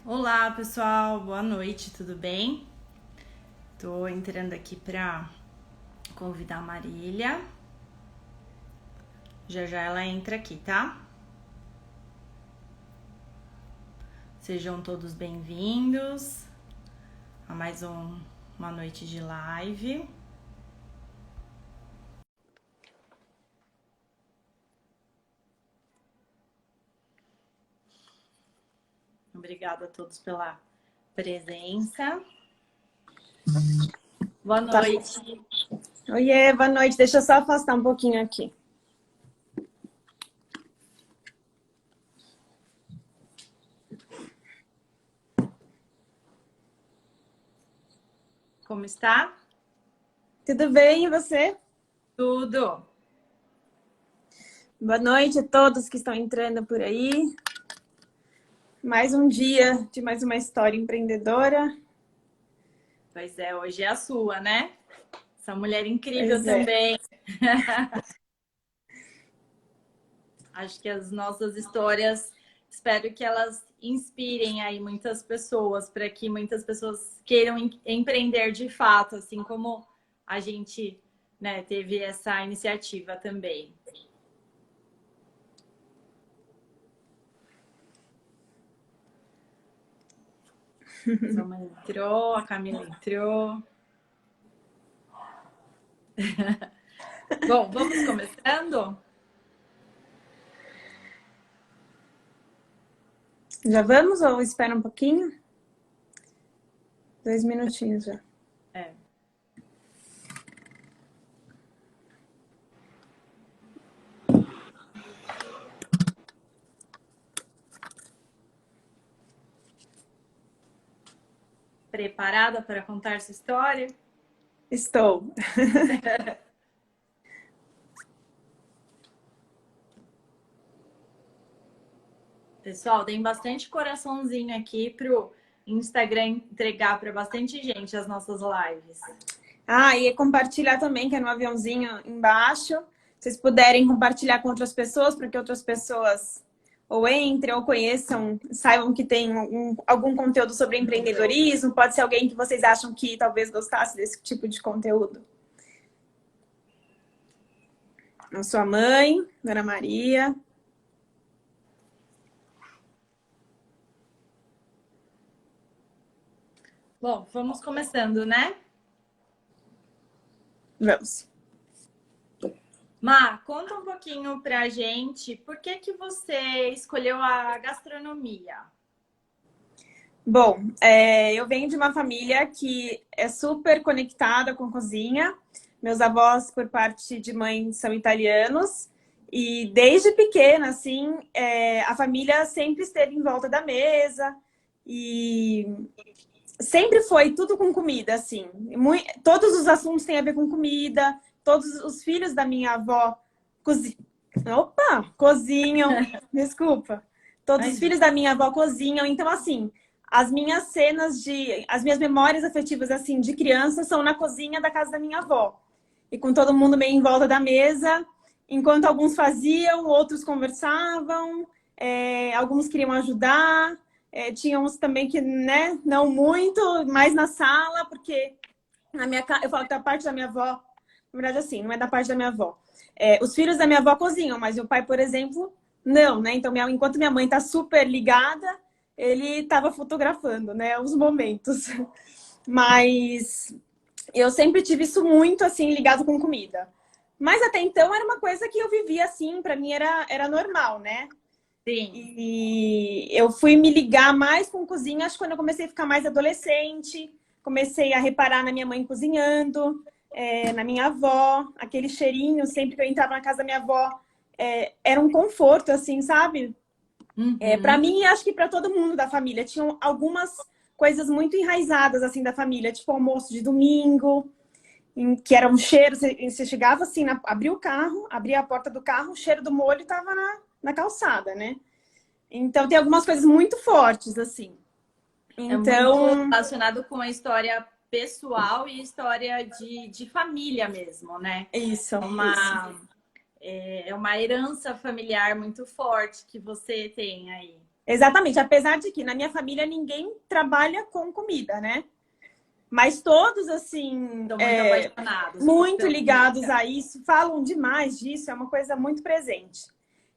Olá, pessoal, boa noite, tudo bem? Tô entrando aqui para convidar a Marília. Já já ela entra aqui, tá? Sejam todos bem-vindos a mais uma noite de live. Obrigada a todos pela presença. Boa noite. Oiê, boa noite. Deixa eu só afastar um pouquinho aqui. Como está? Tudo bem, e você? Tudo. Boa noite a todos que estão entrando por aí. Mais um dia de mais uma história empreendedora. Pois é, hoje é a sua, né? Essa mulher incrível Pois é. também. Acho que as nossas histórias, espero que elas inspirem aí muitas pessoas, para que muitas pessoas queiram empreender de fato, assim como a gente, né, teve essa iniciativa também. A Soma entrou, a Camila entrou. Bom, vamos começando? Já vamos ou espera um pouquinho? 2 minutinhos já. É. Preparada para contar sua história? Estou. Pessoal, tem bastante coraçãozinho aqui pro Instagram entregar para bastante gente as nossas lives. Ah, e compartilhar também, que é no aviãozinho embaixo. Se vocês puderem compartilhar com outras pessoas, para que outras pessoas ou entrem ou conheçam, saibam que tem algum conteúdo sobre empreendedorismo. Pode ser alguém que vocês acham que talvez gostasse desse tipo de conteúdo. A sua mãe, Dona Maria. Bom, vamos começando, né? Vamos. Má, conta um pouquinho pra gente por que que você escolheu a gastronomia? Bom, eu venho de uma família que é super conectada com cozinha. Meus avós, por parte de mãe, são italianos. E desde pequena, assim, a família sempre esteve em volta da mesa. E sempre foi tudo com comida, assim. Todos os assuntos têm a ver com comida. Todos os filhos da minha avó cozinham. Opa! Cozinham. Desculpa. Todos os filhos Imagina. da minha avó cozinham. Então, assim, as minhas memórias afetivas, assim, de criança são na cozinha da casa da minha avó. E com todo mundo meio em volta da mesa, enquanto alguns faziam, outros conversavam, alguns queriam ajudar. Tinha uns também que, né, não muito, mais na sala, porque na minha casa, eu falo que da parte da minha avó, na verdade, assim, não é da parte da minha avó. Os filhos da minha avó cozinham, mas meu pai, por exemplo, não, né? Então, enquanto minha mãe tá super ligada, ele tava fotografando, né, os momentos. Mas eu sempre tive isso muito, assim, ligado com comida. Mas até então era uma coisa que eu vivia assim, para mim era normal, né? Sim. E eu fui me ligar mais com cozinha, acho que quando eu comecei a ficar mais adolescente, comecei a reparar na minha mãe cozinhando, na minha avó, aquele cheirinho, sempre que eu entrava na casa da minha avó, era um conforto, assim, sabe? Para Uhum. mim, e acho que para todo mundo da família, tinham algumas coisas muito enraizadas, assim, da família, tipo almoço de domingo, que era um cheiro, você chegava assim, abria o carro, abria a porta do carro, o cheiro do molho estava na calçada, né? Então, tem algumas coisas muito fortes, assim. É muito Então, relacionado com a história pessoal e história de família mesmo, né? isso, isso. Uma, é uma herança familiar muito forte que você tem aí. Exatamente. Apesar de que na minha família ninguém trabalha com comida, né? Mas todos, assim, Estão muito apaixonados muito pela ligados música. a isso, falam demais disso, é uma coisa muito presente.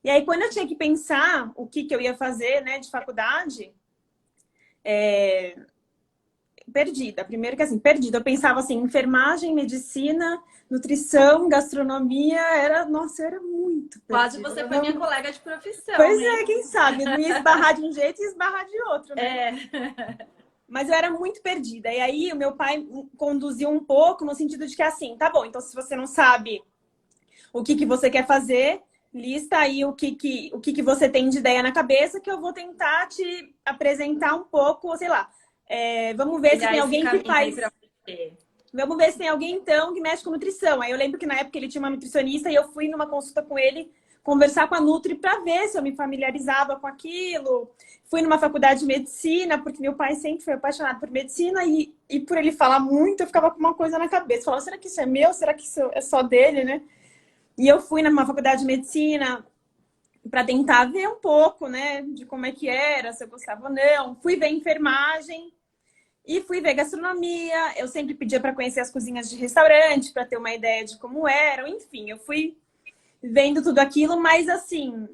E aí, quando eu tinha que pensar o que eu ia fazer, né, de faculdade, perdida. Primeiro que, assim, perdida. Eu pensava, assim, enfermagem, medicina, nutrição, gastronomia, nossa, eu era muito Quase perdida. você foi minha colega de profissão, Pois hein? é, quem sabe? Não ia esbarrar de um jeito e esbarrar de outro, né? É. Mas eu era muito perdida. E aí o meu pai conduziu um pouco no sentido de que assim, tá bom, então se você não sabe o que você quer fazer, lista aí o que você tem de ideia na cabeça que eu vou tentar te apresentar um pouco, sei lá. Vamos ver se Trilhar tem esse alguém que caminho aí faz. pra você. Vamos ver se tem alguém, então, que mexe com nutrição. Aí eu lembro que na época ele tinha uma nutricionista e eu fui numa consulta com ele conversar com a Nutri para ver se eu me familiarizava com aquilo. Fui numa faculdade de medicina, porque meu pai sempre foi apaixonado por medicina e por ele falar muito, eu ficava com uma coisa na cabeça. Falava, será que isso é meu? Será que isso é só dele, né? E eu fui numa faculdade de medicina para tentar ver um pouco, né, de como é que era, se eu gostava ou não. Fui ver enfermagem. E fui ver gastronomia, eu sempre pedia para conhecer as cozinhas de restaurante, para ter uma ideia de como eram, enfim, eu fui vendo tudo aquilo, mas assim,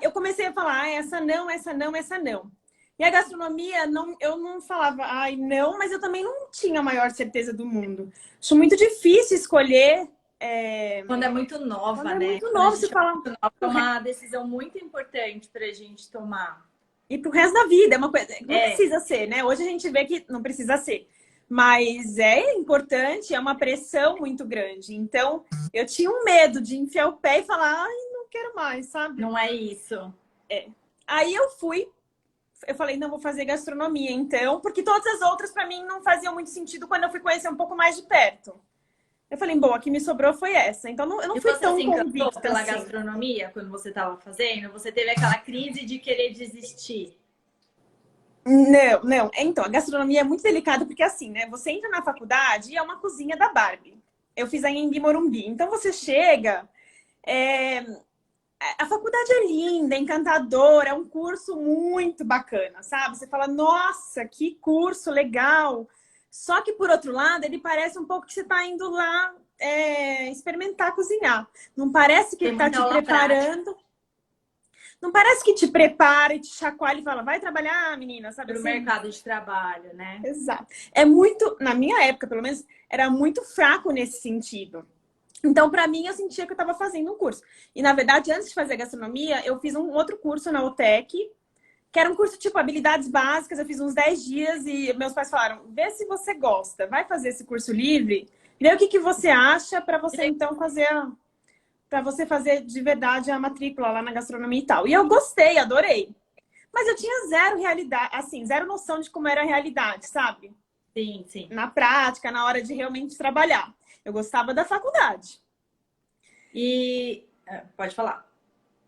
eu comecei a falar, essa não, essa não, essa não. E a gastronomia, não, eu não falava, ai, não, mas eu também não tinha a maior certeza do mundo. Acho muito difícil escolher. Quando é muito Quando nova, é né? muito Quando a novo, você gente é fala. muito nova, é uma decisão muito importante pra gente tomar. E pro resto da vida, é uma coisa. Não É, precisa ser, né? Hoje a gente vê que não precisa ser. Mas é importante, é uma pressão muito grande. Então, eu tinha um medo de enfiar o pé e falar, ai, não quero mais, sabe? não é isso. Aí eu falei, não, vou fazer gastronomia, então, porque todas as outras, para mim, não faziam muito sentido quando eu fui conhecer um pouco mais de perto. Eu falei, bom, a que me sobrou foi essa. Então, eu não E fui você se tão encantou convicta pela assim. gastronomia quando você estava fazendo? Você teve aquela crise de querer desistir? Não, não. Então, a gastronomia é muito delicada porque assim, né? Você entra na faculdade e é uma cozinha da Barbie. Eu fiz a Anhembi Morumbi. Então você chega, é, a faculdade é linda, é encantadora, é um curso muito bacana, sabe? Você fala, nossa, que curso legal. Só que por outro lado, ele parece um pouco que você está indo lá experimentar cozinhar. Não parece que ele Tem está muita te aula prática preparando. Não parece que te prepara e te chacoalha e fala, vai trabalhar, menina, sabe para o assim? mercado de trabalho, né? Exato. É muito, na minha época, pelo menos, era muito fraco nesse sentido. Então, para mim, eu sentia que eu estava fazendo um curso. E, na verdade, antes de fazer gastronomia, eu fiz um outro curso na UTEC, que era um curso tipo habilidades básicas. Eu fiz uns 10 dias e meus pais falaram: vê se você gosta, vai fazer esse curso livre, vê o que você acha para você então fazer para você fazer de verdade a matrícula lá na gastronomia e tal. E eu gostei, adorei. Mas eu tinha zero realidade, assim, zero noção de como era a realidade, sabe? Sim, sim. Na prática, na hora de realmente trabalhar. Eu gostava da faculdade. E pode falar.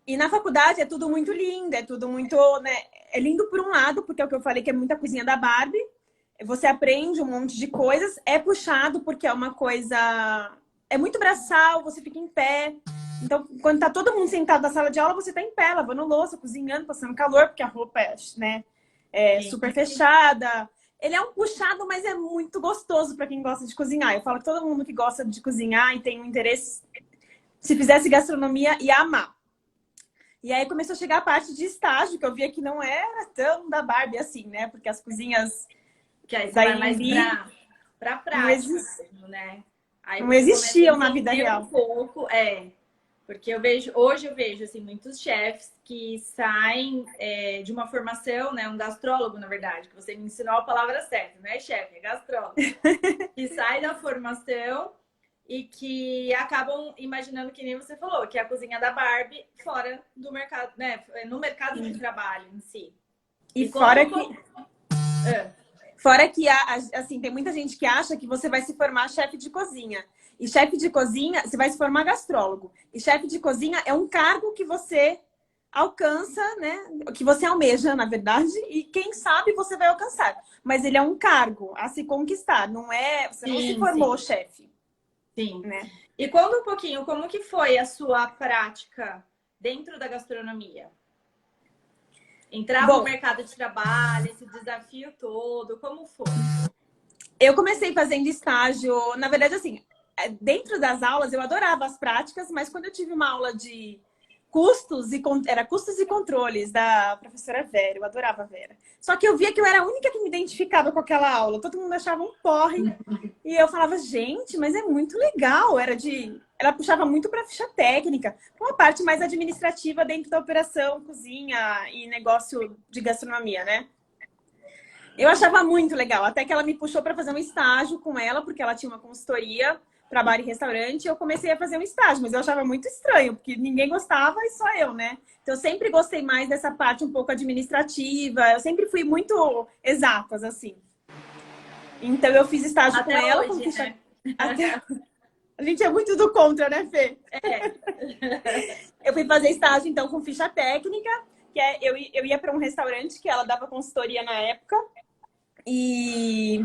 E na faculdade é tudo muito lindo, é tudo muito, né? É lindo por um lado, porque é o que eu falei que é muita coisinha da Barbie. Você aprende um monte de coisas, é puxado porque é uma coisa, é muito braçal, você fica em pé. Então, quando tá todo mundo sentado na sala de aula, você tá em pé, lavando louça, cozinhando, passando calor, porque a roupa é, né, super fechada. Ele é um puxado, mas é muito gostoso para quem gosta de cozinhar. Eu falo que todo mundo que gosta de cozinhar e tem um interesse, se fizesse gastronomia, ia amar. E aí começou a chegar a parte de estágio, que eu via que não era tão da Barbie assim, né? Porque as cozinhas que aí você da vai mais Anhembi para prática mesmo, né? Aí não você começa a existiam na vida entender um real. pouco, porque hoje eu vejo assim, muitos chefs que saem de uma formação, né? Um gastrólogo, na verdade, que você me ensinou a palavra certa, não é chefe, é gastrólogo. Que sai da formação e que acabam imaginando, que nem você falou, que é a cozinha da Barbie fora do mercado, né? No mercado de trabalho em si. E Como... fora que assim, tem muita gente que acha que você vai se formar chefe de cozinha. E chefe de cozinha, você vai se formar gastrólogo. E chefe de cozinha é um cargo que você alcança, né? Que você almeja, na verdade, e quem sabe você vai alcançar. Mas ele é um cargo a se conquistar, não é? Você não se formou chefe. Sim. Né? E conta um pouquinho como que foi a sua prática dentro da gastronomia. entrar no mercado de trabalho, esse desafio todo, como foi? Eu comecei fazendo estágio, na verdade, assim, dentro das aulas eu adorava as práticas, mas quando eu tive uma aula de era custos e controles da professora Vera, eu adorava a Vera. Só que eu via que eu era a única que me identificava com aquela aula, todo mundo achava um porre. E eu falava, gente, mas é muito legal. Ela puxava muito para ficha técnica, uma parte mais administrativa dentro da operação, cozinha e negócio de gastronomia, né? Eu achava muito legal, até que ela me puxou para fazer um estágio com ela, porque ela tinha uma consultoria para bar e restaurante, e eu comecei a fazer um estágio, mas eu achava muito estranho, porque ninguém gostava e só eu, né? Então eu sempre gostei mais dessa parte um pouco administrativa, eu sempre fui muito exatas, assim. Então eu fiz estágio Até com ela, hoje, com ficha... né? Até... A gente é muito do contra, né, Fê? É. Eu fui fazer estágio, então, com ficha técnica, que eu ia para um restaurante que ela dava consultoria na época, e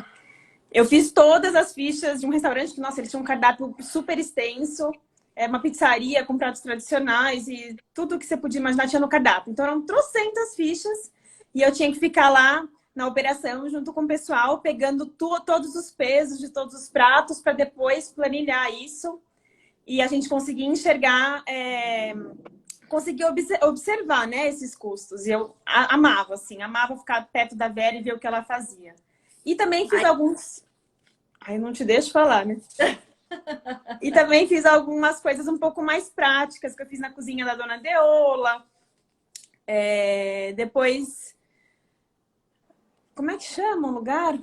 eu fiz todas as fichas de um restaurante que, nossa, eles tinham um cardápio super extenso. É uma pizzaria com pratos tradicionais e tudo que você podia imaginar tinha no cardápio. Então, eram trocentas fichas e eu tinha que ficar lá na operação junto com o pessoal, pegando todos os pesos de todos os pratos para depois planilhar isso e a gente conseguir enxergar, conseguir observar, né, esses custos. E eu amava, assim, amava ficar perto da Vera e ver o que ela fazia. E também fiz alguns... Ai, não te deixo falar, né? E também fiz algumas coisas um pouco mais práticas, que eu fiz na cozinha da Dona Deola. Depois... Como é que chama o lugar?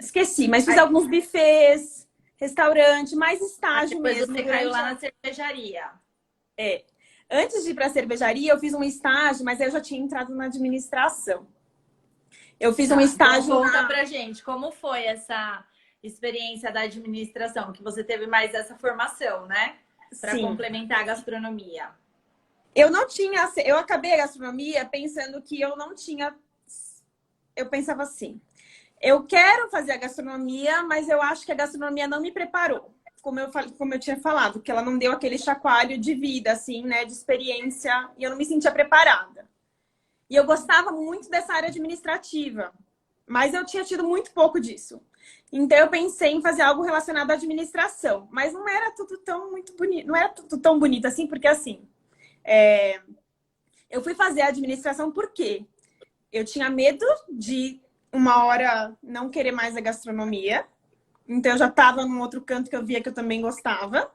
Esqueci, mas fiz alguns buffets, restaurante, mais estágio depois mesmo. Você caiu lá na cervejaria. Antes de ir para a cervejaria, eu fiz um estágio, mas eu já tinha entrado na administração. Eu fiz um estágio... Então, conta pra gente, como foi essa experiência da administração? Que você teve mais essa formação, né? Para complementar a gastronomia. Eu não tinha... Eu acabei a gastronomia pensando que eu não tinha... Eu pensava assim, eu quero fazer a gastronomia, mas eu acho que a gastronomia não me preparou. Como eu tinha falado, que ela não deu aquele chacoalho de vida, assim, né? De experiência, e eu não me sentia preparada. E eu gostava muito dessa área administrativa, mas eu tinha tido muito pouco disso. Então eu pensei em fazer algo relacionado à administração, mas não era tudo tão muito bonito, não era tudo tão bonito assim, porque assim, eu fui fazer a administração porque eu tinha medo de uma hora não querer mais a gastronomia, então eu já estava num outro canto que eu via que eu também gostava.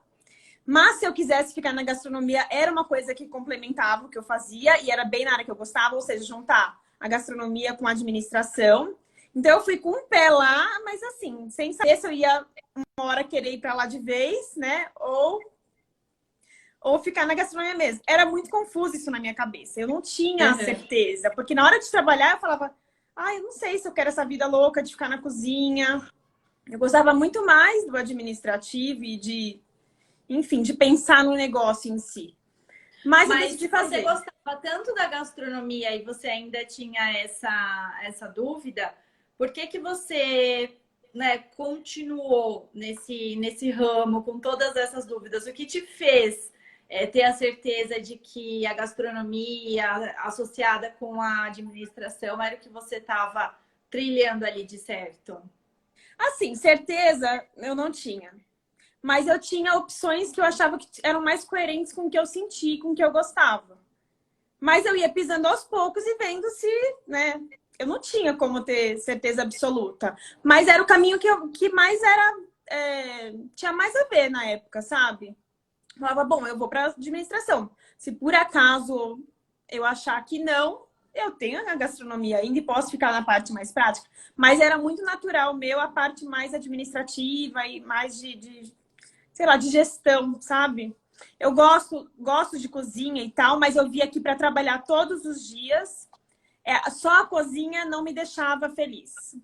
Mas se eu quisesse ficar na gastronomia, era uma coisa que complementava o que eu fazia e era bem na área que eu gostava, ou seja, juntar a gastronomia com a administração. Então eu fui com um pé lá, mas assim, sem saber se eu ia uma hora querer ir para lá de vez, né? Ou ficar na gastronomia mesmo. Era muito confuso isso na minha cabeça. Eu não tinha certeza, porque na hora de trabalhar eu falava, eu não sei se eu quero essa vida louca de ficar na cozinha. Eu gostava muito mais do administrativo e enfim, de pensar no negócio em si. Mas eu decidi fazer. Você gostava tanto da gastronomia e você ainda tinha essa dúvida, por que você, né, continuou nesse ramo com todas essas dúvidas? O que te fez ter a certeza de que a gastronomia associada com a administração era o que você estava trilhando ali de certo? Assim, certeza eu não tinha. Mas eu tinha opções que eu achava que eram mais coerentes com o que eu senti, com o que eu gostava. Mas eu ia pisando aos poucos e vendo se, né? Eu não tinha como ter certeza absoluta. Mas era o caminho que mais era... tinha mais a ver na época, sabe? Eu falava, bom, eu vou para administração. Se por acaso eu achar que não, eu tenho a gastronomia ainda e posso ficar na parte mais prática. Mas era muito natural meu a parte mais administrativa e mais sei lá, de gestão, sabe? Eu gosto de cozinha e tal, mas eu via que para trabalhar todos os dias, só a cozinha não me deixava feliz.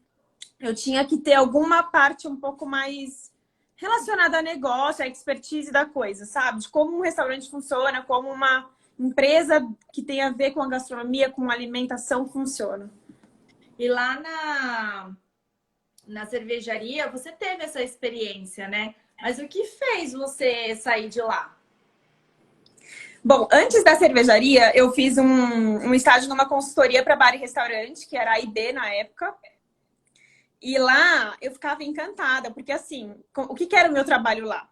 Eu tinha que ter alguma parte um pouco mais relacionada a negócio, a expertise da coisa, sabe? De como um restaurante funciona, como uma empresa que tem a ver com a gastronomia, com a alimentação funciona. E lá na cervejaria, você teve essa experiência, né? Mas o que fez você sair de lá? Bom, antes da cervejaria, eu fiz um estágio numa consultoria para bar e restaurante, que era a IB na época. E lá eu ficava encantada, porque assim, o que era o meu trabalho lá?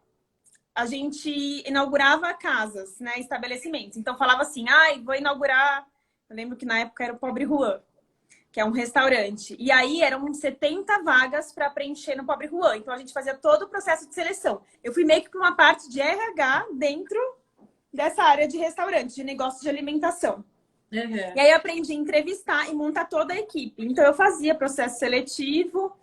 A gente inaugurava casas, né, estabelecimentos. Então falava assim, ai, vou inaugurar. Eu lembro que na época era o Pobre Juan, que é um restaurante. E aí eram 70 vagas para preencher no Pobre Juan. Então a gente fazia todo o processo de seleção. Eu fui meio que para uma parte de RH dentro dessa área de restaurante, de negócio de alimentação. Uhum. E aí eu aprendi a entrevistar e montar toda a equipe. Então eu fazia processo seletivo,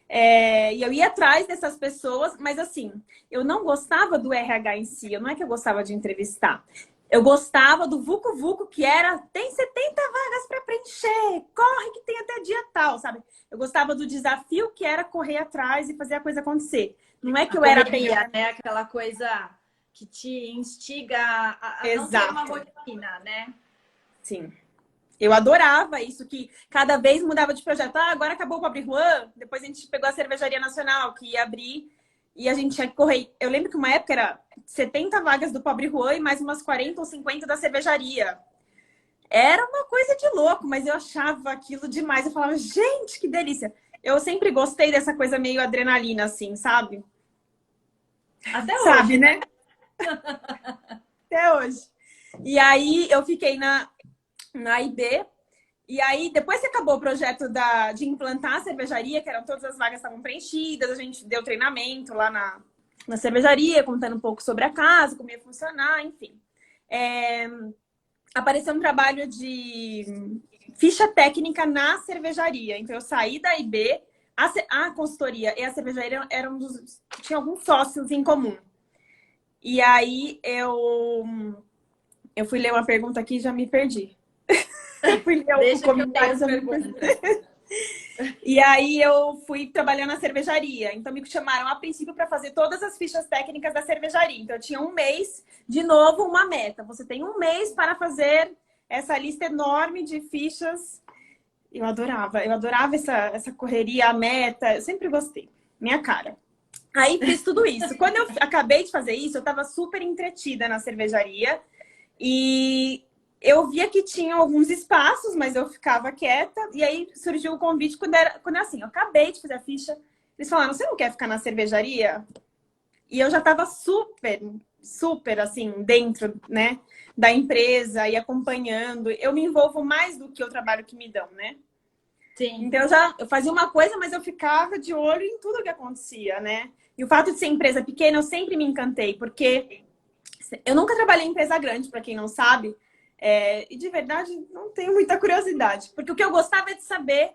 e eu ia atrás dessas pessoas, mas assim, eu não gostava do RH em si, não é que eu gostava de entrevistar. Eu gostava do Vucu Vucu, que era, tem 70 vagas para preencher, corre que tem até dia tal, sabe? Eu gostava do desafio que era correr atrás e fazer a coisa acontecer. Não é que eu era correria, né? Aquela coisa que te instiga a não ter uma rotina, né? Sim. Eu adorava isso, que cada vez mudava de projeto. Ah, agora acabou o Pobre Juan, depois a gente pegou a Cervejaria Nacional, que ia abrir, e a gente tinha que correr. Eu lembro que uma época era 70 vagas do Pobre Juan e mais umas 40 ou 50 da cervejaria. Era uma coisa de louco, mas eu achava aquilo demais. Eu falava, gente, que delícia. Eu sempre gostei dessa coisa meio adrenalina, assim, sabe? Até hoje. Sabe, né? Até hoje. E aí eu fiquei na IB. E aí, depois que acabou o projeto de implantar a cervejaria, que eram todas as vagas estavam preenchidas, a gente deu treinamento lá na cervejaria, contando um pouco sobre a casa, como ia funcionar, enfim. Apareceu um trabalho de ficha técnica na cervejaria. Então, eu saí da IB, a consultoria e a cervejaria eram tinha alguns sócios em comum. E aí, eu fui ler uma pergunta aqui e já me perdi. Eu fui ler o comentário. E aí eu fui trabalhar na cervejaria. Então me chamaram a princípio para fazer todas as fichas técnicas da cervejaria. Então eu tinha um mês, de novo, uma meta. Você tem um mês para fazer essa lista enorme de fichas. Eu adorava essa correria, a meta. Eu sempre gostei. Minha cara. Aí fiz tudo isso. Quando eu acabei de fazer isso, eu estava super entretida na cervejaria. E eu via que tinha alguns espaços, mas eu ficava quieta. E aí surgiu o convite quando era assim, eu acabei de fazer a ficha. Eles falaram, você não quer ficar na cervejaria? E eu já estava super, assim, dentro, né, da empresa e acompanhando. Eu me envolvo mais do que o trabalho que me dão, né? Sim. Então eu fazia uma coisa, mas eu ficava de olho em tudo que acontecia, né? E o fato de ser empresa pequena, eu sempre me encantei, porque eu nunca trabalhei em empresa grande, para quem não sabe. E de verdade não tenho muita curiosidade, porque o que eu gostava é de saber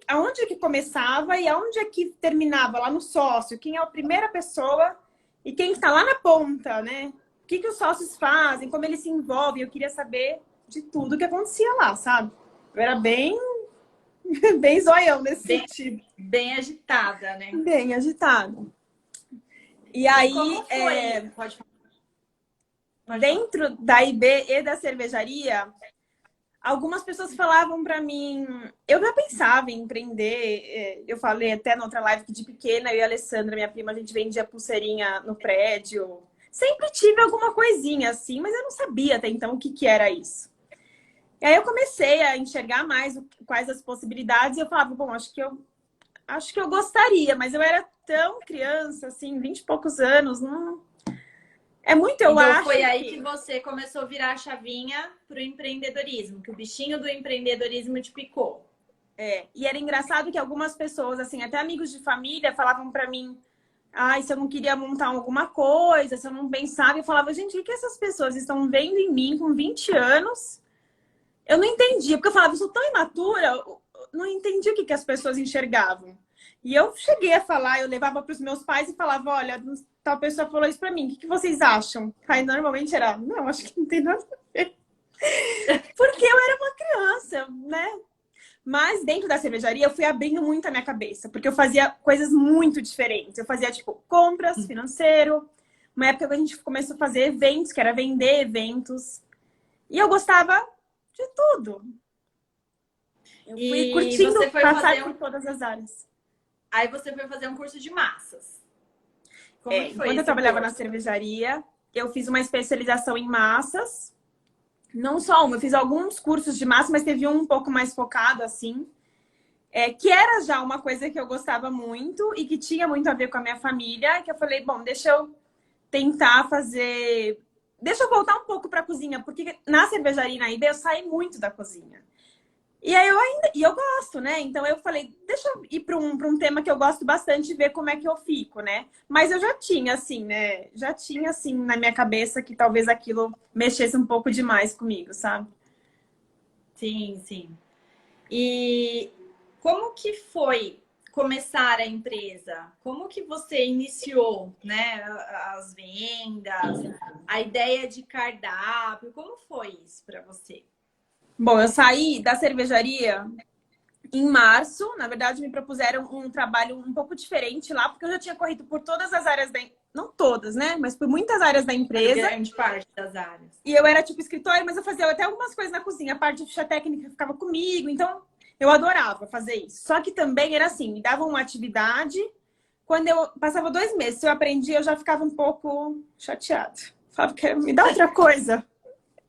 aonde é que começava e aonde é que terminava, lá no sócio, quem é a primeira pessoa e quem está lá na ponta, né? O que os sócios fazem, como eles se envolvem. Eu queria saber de tudo que acontecia lá, sabe? Eu era bem zoião nesse sentido. Bem agitada, né? Bem agitada. E aí, como foi? Pode falar. Dentro da IB e da cervejaria, algumas pessoas falavam para mim, eu já pensava em empreender. Eu falei até na outra live que de pequena, eu e a Alessandra, minha prima, a gente vendia pulseirinha no prédio. Sempre tive alguma coisinha assim, mas eu não sabia até então o que era isso. E aí eu comecei a enxergar mais quais as possibilidades e eu falava, bom, acho que eu gostaria, mas eu era tão criança, assim, 20 e poucos anos, não... É muito, eu acho. Foi aí que você começou a virar a chavinha pro empreendedorismo, que o bichinho do empreendedorismo te picou. E era engraçado que algumas pessoas, assim, até amigos de família, falavam pra mim, se eu não queria montar alguma coisa, se eu não pensava, eu falava, gente, o que essas pessoas estão vendo em mim com 20 anos? Eu não entendia, porque eu falava, eu sou tão imatura, eu não entendi o que as pessoas enxergavam. E eu cheguei a falar, eu levava para os meus pais e falava, olha, tal pessoa falou isso para mim, o que vocês acham? Aí normalmente era, não, acho que não tem nada a ver. Porque eu era uma criança, né? Mas dentro da cervejaria eu fui abrindo muito a minha cabeça, porque eu fazia coisas muito diferentes. Eu fazia, tipo, compras, financeiro. Uma época que a gente começou a fazer eventos, que era vender eventos. E eu gostava de tudo. Eu fui curtindo passar por todas as áreas. Aí você foi fazer um curso de massas. Como foi quando eu trabalhava na cervejaria, eu fiz uma especialização em massas. Não só uma, eu fiz alguns cursos de massa, mas teve um pouco mais focado, assim. Que era já uma coisa que eu gostava muito e que tinha muito a ver com a minha família. Que eu falei, bom, deixa eu tentar fazer... Deixa eu voltar um pouco para a cozinha, porque na cervejaria na IB eu saí muito da cozinha. E aí eu gosto, né? Então eu falei, deixa eu ir para um tema que eu gosto bastante e ver como é que eu fico, né? Mas eu já tinha, assim, né? Já tinha, assim, na minha cabeça que talvez aquilo mexesse um pouco demais comigo, sabe? Sim, sim. E como que foi começar a empresa? Como que você iniciou, né, as vendas, a ideia de cardápio? Como foi isso para você? Bom, eu saí da cervejaria em março. Na verdade, me propuseram um trabalho um pouco diferente lá, porque eu já tinha corrido por todas as áreas da... Não todas, né? Mas por muitas áreas da empresa. Grande parte das áreas. E eu era tipo escritório, mas eu fazia até algumas coisas na cozinha. A parte de ficha técnica ficava comigo. Então, eu adorava fazer isso. Só que também era assim, me davam uma atividade. Quando eu passava 2 meses, se eu aprendia, eu já ficava um pouco chateada. Falava, me dá outra coisa.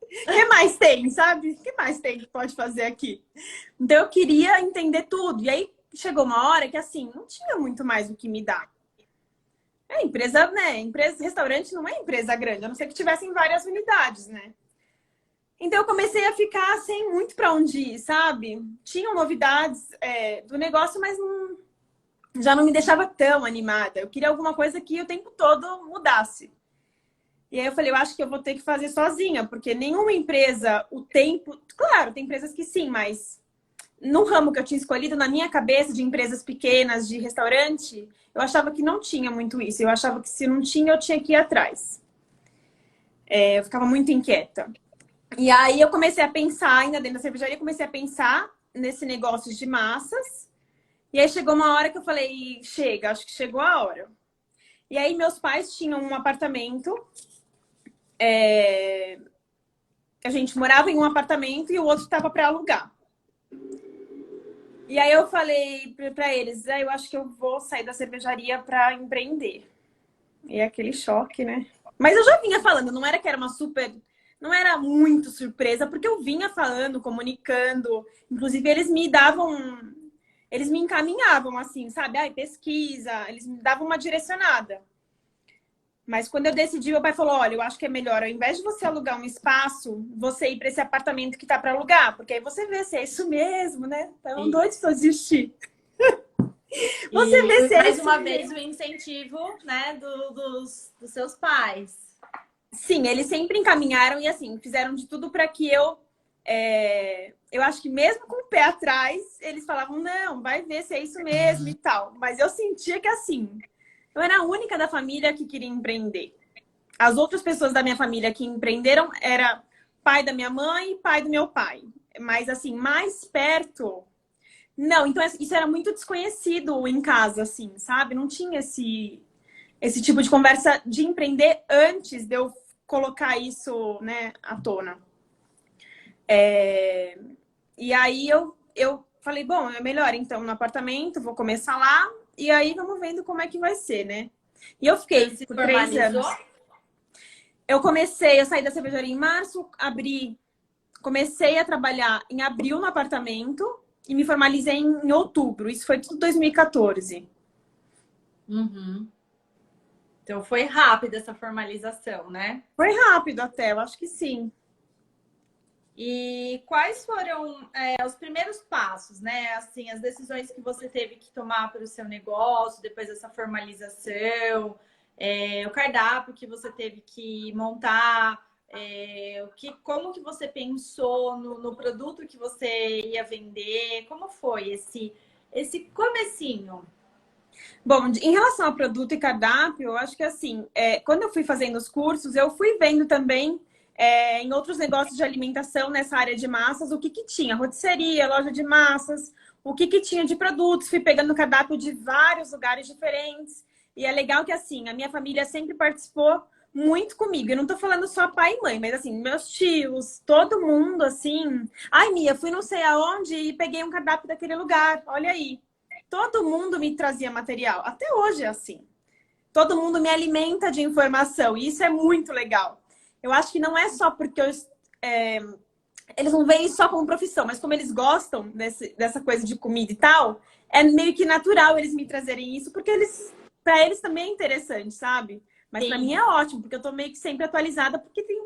O que mais tem, sabe? O que mais tem que pode fazer aqui? Então, eu queria entender tudo. E aí, chegou uma hora que, assim, não tinha muito mais o que me dar. Empresa, né? Empresa, restaurante não é empresa grande, a não ser que tivessem várias unidades, né? Então, eu comecei a ficar sem muito para onde ir, sabe? Tinham novidades do negócio, mas já não me deixava tão animada. Eu queria alguma coisa que o tempo todo mudasse. E aí eu falei, eu acho que eu vou ter que fazer sozinha, porque nenhuma empresa, o tempo... Claro, tem empresas que sim, mas no ramo que eu tinha escolhido, na minha cabeça, de empresas pequenas, de restaurante, eu achava que não tinha muito isso. Eu achava que se não tinha, eu tinha que ir atrás. Eu ficava muito inquieta. E aí eu comecei a pensar, ainda dentro da cervejaria, comecei a pensar nesse negócio de massas. E aí chegou uma hora que eu falei, chega, acho que chegou a hora. E aí meus pais tinham um apartamento... A gente morava em um apartamento e o outro estava para alugar. E aí eu falei para eles, eu acho que eu vou sair da cervejaria para empreender. E aquele choque, né? Mas eu já vinha falando, não era que era uma super... Não era muito surpresa, porque eu vinha falando, comunicando. Inclusive, eles me davam... Eles me encaminhavam, assim, sabe? Pesquisa. Eles me davam uma direcionada. Mas quando eu decidi, meu pai falou, olha, eu acho que é melhor, ao invés de você alugar um espaço, você ir para esse apartamento que tá para alugar. Porque aí você vê se é isso mesmo, né? Então, doido pra desistir. Você vê se é mais uma vez o incentivo, né, dos seus pais. Sim, eles sempre encaminharam e, assim, fizeram de tudo para que eu acho que mesmo com o pé atrás, eles falavam, não, vai ver se é isso mesmo e tal. Mas eu sentia que, assim... Eu era a única da família que queria empreender. As outras pessoas da minha família que empreenderam era pai da minha mãe e pai do meu pai. Mas, assim, mais perto... Não, então isso era muito desconhecido em casa, assim, sabe? Não tinha esse tipo de conversa de empreender antes de eu colocar isso, né, à tona. E aí eu falei, bom, é melhor então no apartamento, vou começar lá. E aí vamos vendo como é que vai ser, né? E eu fiquei por 3 anos. Eu saí da cervejaria em março, comecei a trabalhar em abril no apartamento e me formalizei em outubro. Isso foi tudo 2014. Uhum. Então foi rápida essa formalização, né? Foi rápido até, eu acho que sim. E quais foram os primeiros passos, né? Assim, as decisões que você teve que tomar para o seu negócio, depois dessa formalização, o cardápio que você teve que montar, como que você pensou no produto que você ia vender? Como foi esse comecinho? Bom, em relação a produto e cardápio, eu acho que assim, quando eu fui fazendo os cursos, eu fui vendo também em outros negócios de alimentação nessa área de massas, o que tinha? Rotisseria, loja de massas, o que tinha de produtos. Fui pegando cardápio de vários lugares diferentes. E é legal que, assim, a minha família sempre participou muito comigo. Eu não tô falando só pai e mãe, mas, assim, meus tios, todo mundo, assim... Ai, Mia, fui não sei aonde e peguei um cardápio daquele lugar. Olha aí. Todo mundo me trazia material. Até hoje é assim. todo mundo me alimenta de informação. E isso é muito legal. Eu acho que não é só porque eles não veem isso só como profissão, mas como eles gostam dessa coisa de comida e tal, é meio que natural eles me trazerem isso, porque para eles também é interessante, sabe? Mas para mim é ótimo, porque eu tô meio que sempre atualizada, porque tem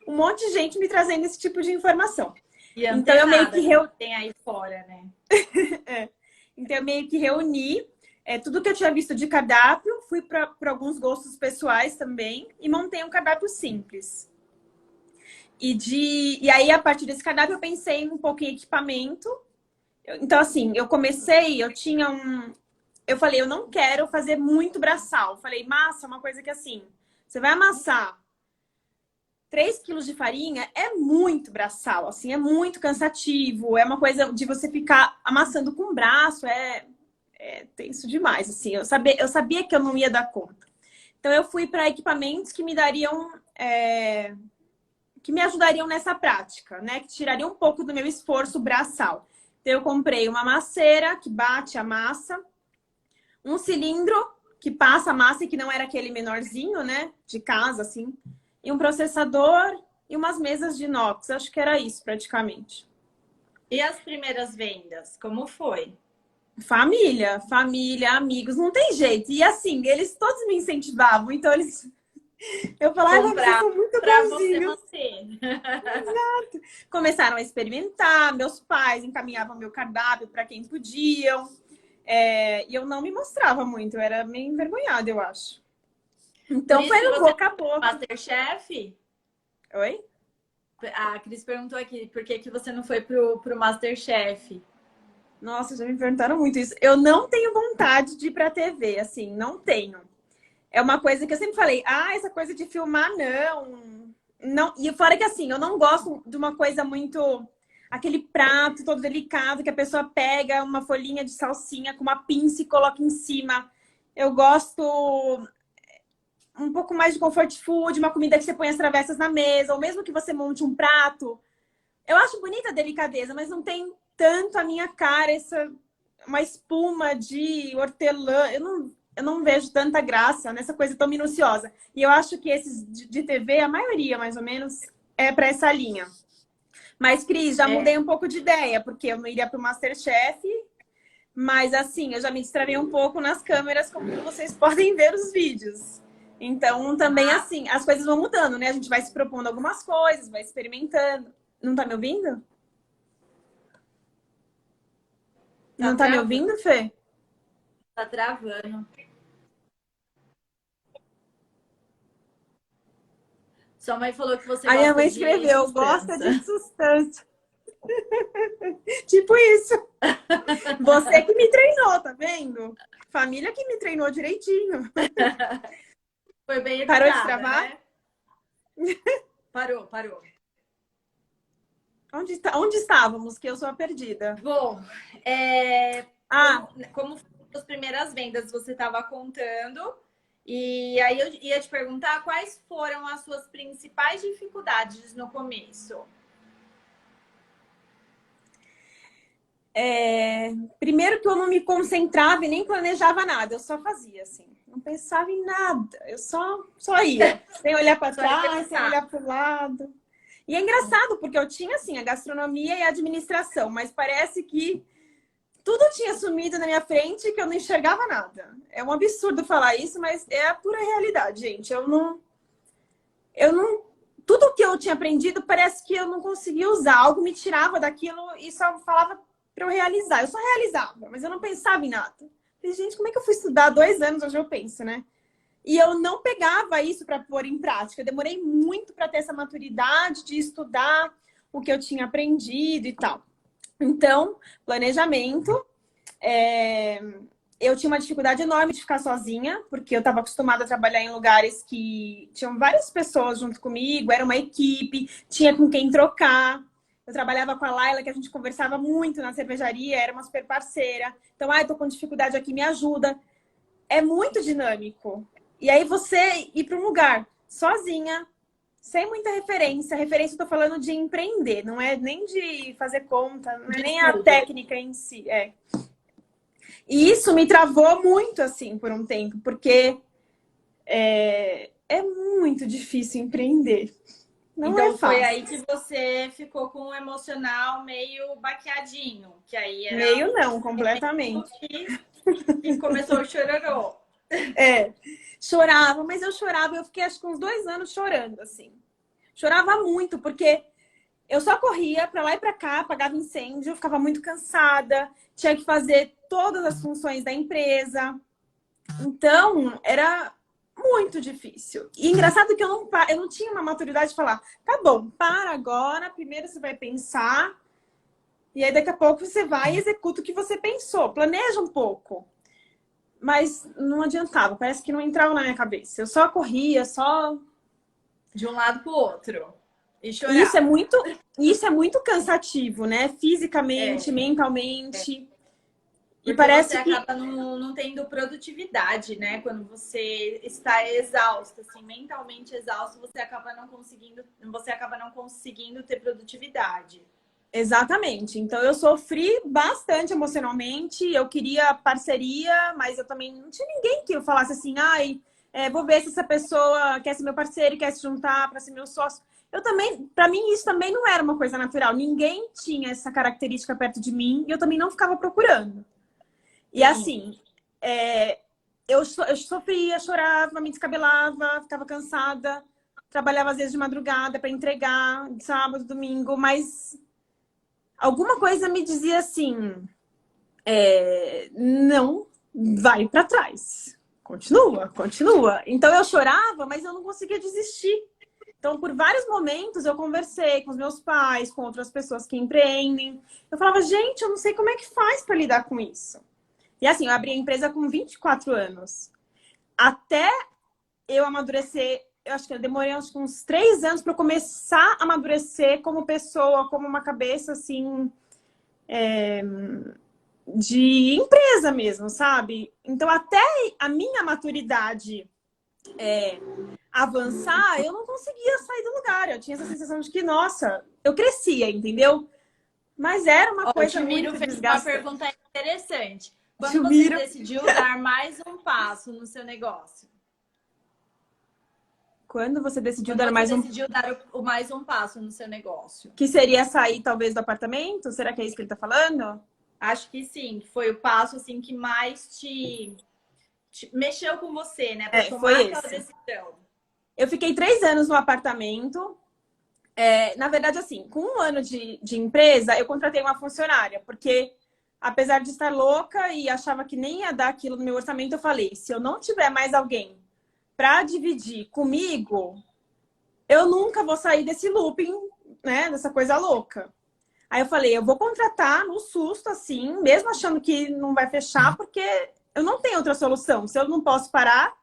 um monte de gente me trazendo esse tipo de informação. E então eu meio que tem aí fora, né? Então eu meio que reuni tudo que eu tinha visto de cardápio, fui para alguns gostos pessoais também e montei um cardápio simples. E aí, a partir desse cardápio, eu pensei um pouco em equipamento. Então, assim, eu falei, eu não quero fazer muito braçal. Falei, massa, uma coisa que assim, você vai amassar 3 quilos de farinha, é muito braçal, assim, é muito cansativo. É uma coisa de você ficar amassando com o braço, é tenso demais, assim. Eu sabia que eu não ia dar conta. Então, eu fui para equipamentos que me dariam... que me ajudariam nessa prática, né? Que tirariam um pouco do meu esforço braçal. Então, eu comprei uma masseira que bate a massa, um cilindro que passa a massa e que não era aquele menorzinho, né? De casa, assim. E um processador e umas mesas de inox. Acho que era isso, praticamente. E as primeiras vendas, como foi? Família, amigos, não tem jeito. E assim, eles todos me incentivavam, então eles... Eu falava, vocês são muito bonzinhos. Exato. Começaram a experimentar, meus pais encaminhavam meu cardápio para quem podiam. E eu não me mostrava muito, eu era meio envergonhada, eu acho. Então foi no boca a boca. Masterchef? Oi? A Cris perguntou aqui, por que você não foi pro Masterchef? Nossa, já me perguntaram muito isso. Eu não tenho vontade de ir pra TV, assim, não tenho. É uma coisa que eu sempre falei, essa coisa de filmar, não. E fora que assim, eu não gosto de uma coisa muito... Aquele prato todo delicado que a pessoa pega uma folhinha de salsinha com uma pinça e coloca em cima. Eu gosto um pouco mais de comfort food, uma comida que você põe as travessas na mesa, ou mesmo que você monte um prato. Eu acho bonita a delicadeza, mas não tem tanto a minha cara, uma espuma de hortelã. Eu não vejo tanta graça nessa coisa tão minuciosa. E eu acho que esses de TV, a maioria, mais ou menos, é para essa linha. Mas, Cris, já mudei um pouco de ideia, porque eu não iria para o Masterchef. Mas, assim, eu já me distravei um pouco nas câmeras, como vocês podem ver os vídeos. Então, também, assim, as coisas vão mudando, né? A gente vai se propondo algumas coisas, vai experimentando. Não tá me ouvindo? Não tá me ouvindo, Fê? Tá travando. Sua mãe falou que você gosta de... A minha mãe escreveu, gosta de sustância. Tipo isso. Você que me treinou, tá vendo? Família que me treinou direitinho. Foi bem educada, parou de travar? Né? Parou. Onde estávamos? Que eu sou a perdida. Bom, como foram as primeiras vendas você estava contando, e aí eu ia te perguntar quais foram as suas principais dificuldades no começo. Primeiro que eu não me concentrava e nem planejava nada, eu só fazia assim. Não pensava em nada, eu só ia. Sem olhar para trás, sem olhar para o lado. E é engraçado, porque eu tinha, assim, a gastronomia e a administração, mas parece que tudo tinha sumido na minha frente e que eu não enxergava nada. É um absurdo falar isso, mas é a pura realidade, gente. Eu não... Tudo que eu tinha aprendido, parece que eu não conseguia usar. Algo me tirava daquilo e só falava para eu realizar. Eu só realizava, mas eu não pensava em nada. Falei, gente, como é que eu fui estudar 2 anos? Hoje eu penso, né? E eu não pegava isso para pôr em prática. Eu demorei muito para ter essa maturidade de estudar o que eu tinha aprendido e tal. Então, planejamento. Eu tinha uma dificuldade enorme de ficar sozinha, porque eu estava acostumada a trabalhar em lugares que tinham várias pessoas junto comigo, era uma equipe, tinha com quem trocar. Eu trabalhava com a Laila, que a gente conversava muito na cervejaria, era uma super parceira. Então, tô com dificuldade aqui, me ajuda. É muito dinâmico. E aí você ir para um lugar sozinha, sem muita referência. Referência eu tô falando de empreender, não é nem de fazer conta, não é nem a técnica em si. E isso me travou muito, assim, por um tempo, porque é muito difícil empreender. Não é Então foi fácil. aí que você ficou com o emocional meio baqueadinho, que aí era Meio não, o completamente. que começou o chororô. É, chorava, mas eu chorava, eu fiquei acho que uns 2 anos chorando, assim. Chorava muito, porque eu só corria pra lá e pra cá, apagava incêndio, eu ficava muito cansada, tinha que fazer todas as funções da empresa. Então, era muito difícil. E engraçado que eu não tinha uma maturidade de falar, tá bom, para agora, primeiro você vai pensar, e aí daqui a pouco você vai e executa o que você pensou, planeja um pouco. Mas não adiantava, parece que não entrava na minha cabeça. Eu só corria, só. De um lado pro outro. E E chorava. isso é muito cansativo, né? Fisicamente, É, mentalmente. E porque você parece que. acaba não tendo produtividade, né? Quando você está exausto, assim, mentalmente exausto, você acaba não conseguindo ter produtividade. Exatamente. Então eu sofri bastante emocionalmente. Eu queria parceria, mas eu também não tinha ninguém que eu falasse assim, ai, vou ver se essa pessoa quer ser meu parceiro, quer se juntar para ser meu sócio. Eu também, para mim, isso também não era uma coisa natural. Ninguém tinha essa característica perto de mim e eu também não ficava procurando. E Sim. assim, eu sofria, chorava, me descabelava, ficava cansada, trabalhava às vezes de madrugada para entregar, de sábado, domingo, mas alguma coisa me dizia assim, não vai para trás. Continua, continua. Então eu chorava, mas eu não conseguia desistir. Então, por vários momentos, eu conversei com os meus pais, com outras pessoas que empreendem. Eu falava, gente, eu não sei como é que faz para lidar com isso. E assim, eu abri a empresa com 24 anos. Até eu amadurecer, eu acho que eu demorei uns 3 anos para começar a amadurecer como pessoa, como uma cabeça assim, de empresa mesmo, sabe? Então, até a minha maturidade avançar, eu não conseguia sair do lugar. Eu tinha essa sensação de que, nossa, eu crescia, entendeu? Mas era uma Ó, o coisa Timiro muito fez uma desgastante. pergunta interessante. Quando você Chumiro. decidiu dar mais um passo no seu negócio? Quando você decidiu Quando dar você mais um. decidiu dar mais um passo no seu negócio? Que seria sair, talvez, do apartamento? Será que é isso que ele tá falando? Acho que sim, que foi o passo assim que mais te mexeu com você, né, para Foi tomar aquela esse. decisão. Eu fiquei 3 anos no apartamento. Na verdade, assim, com 1 ano de empresa, eu contratei uma funcionária, porque apesar de estar louca e achava que nem ia dar aquilo no meu orçamento, eu falei: se eu não tiver mais alguém para dividir comigo, eu nunca vou sair desse looping, né, dessa coisa louca. Aí eu falei: eu vou contratar no susto, assim, mesmo achando que não vai fechar, porque eu não tenho outra solução. Se eu não posso parar,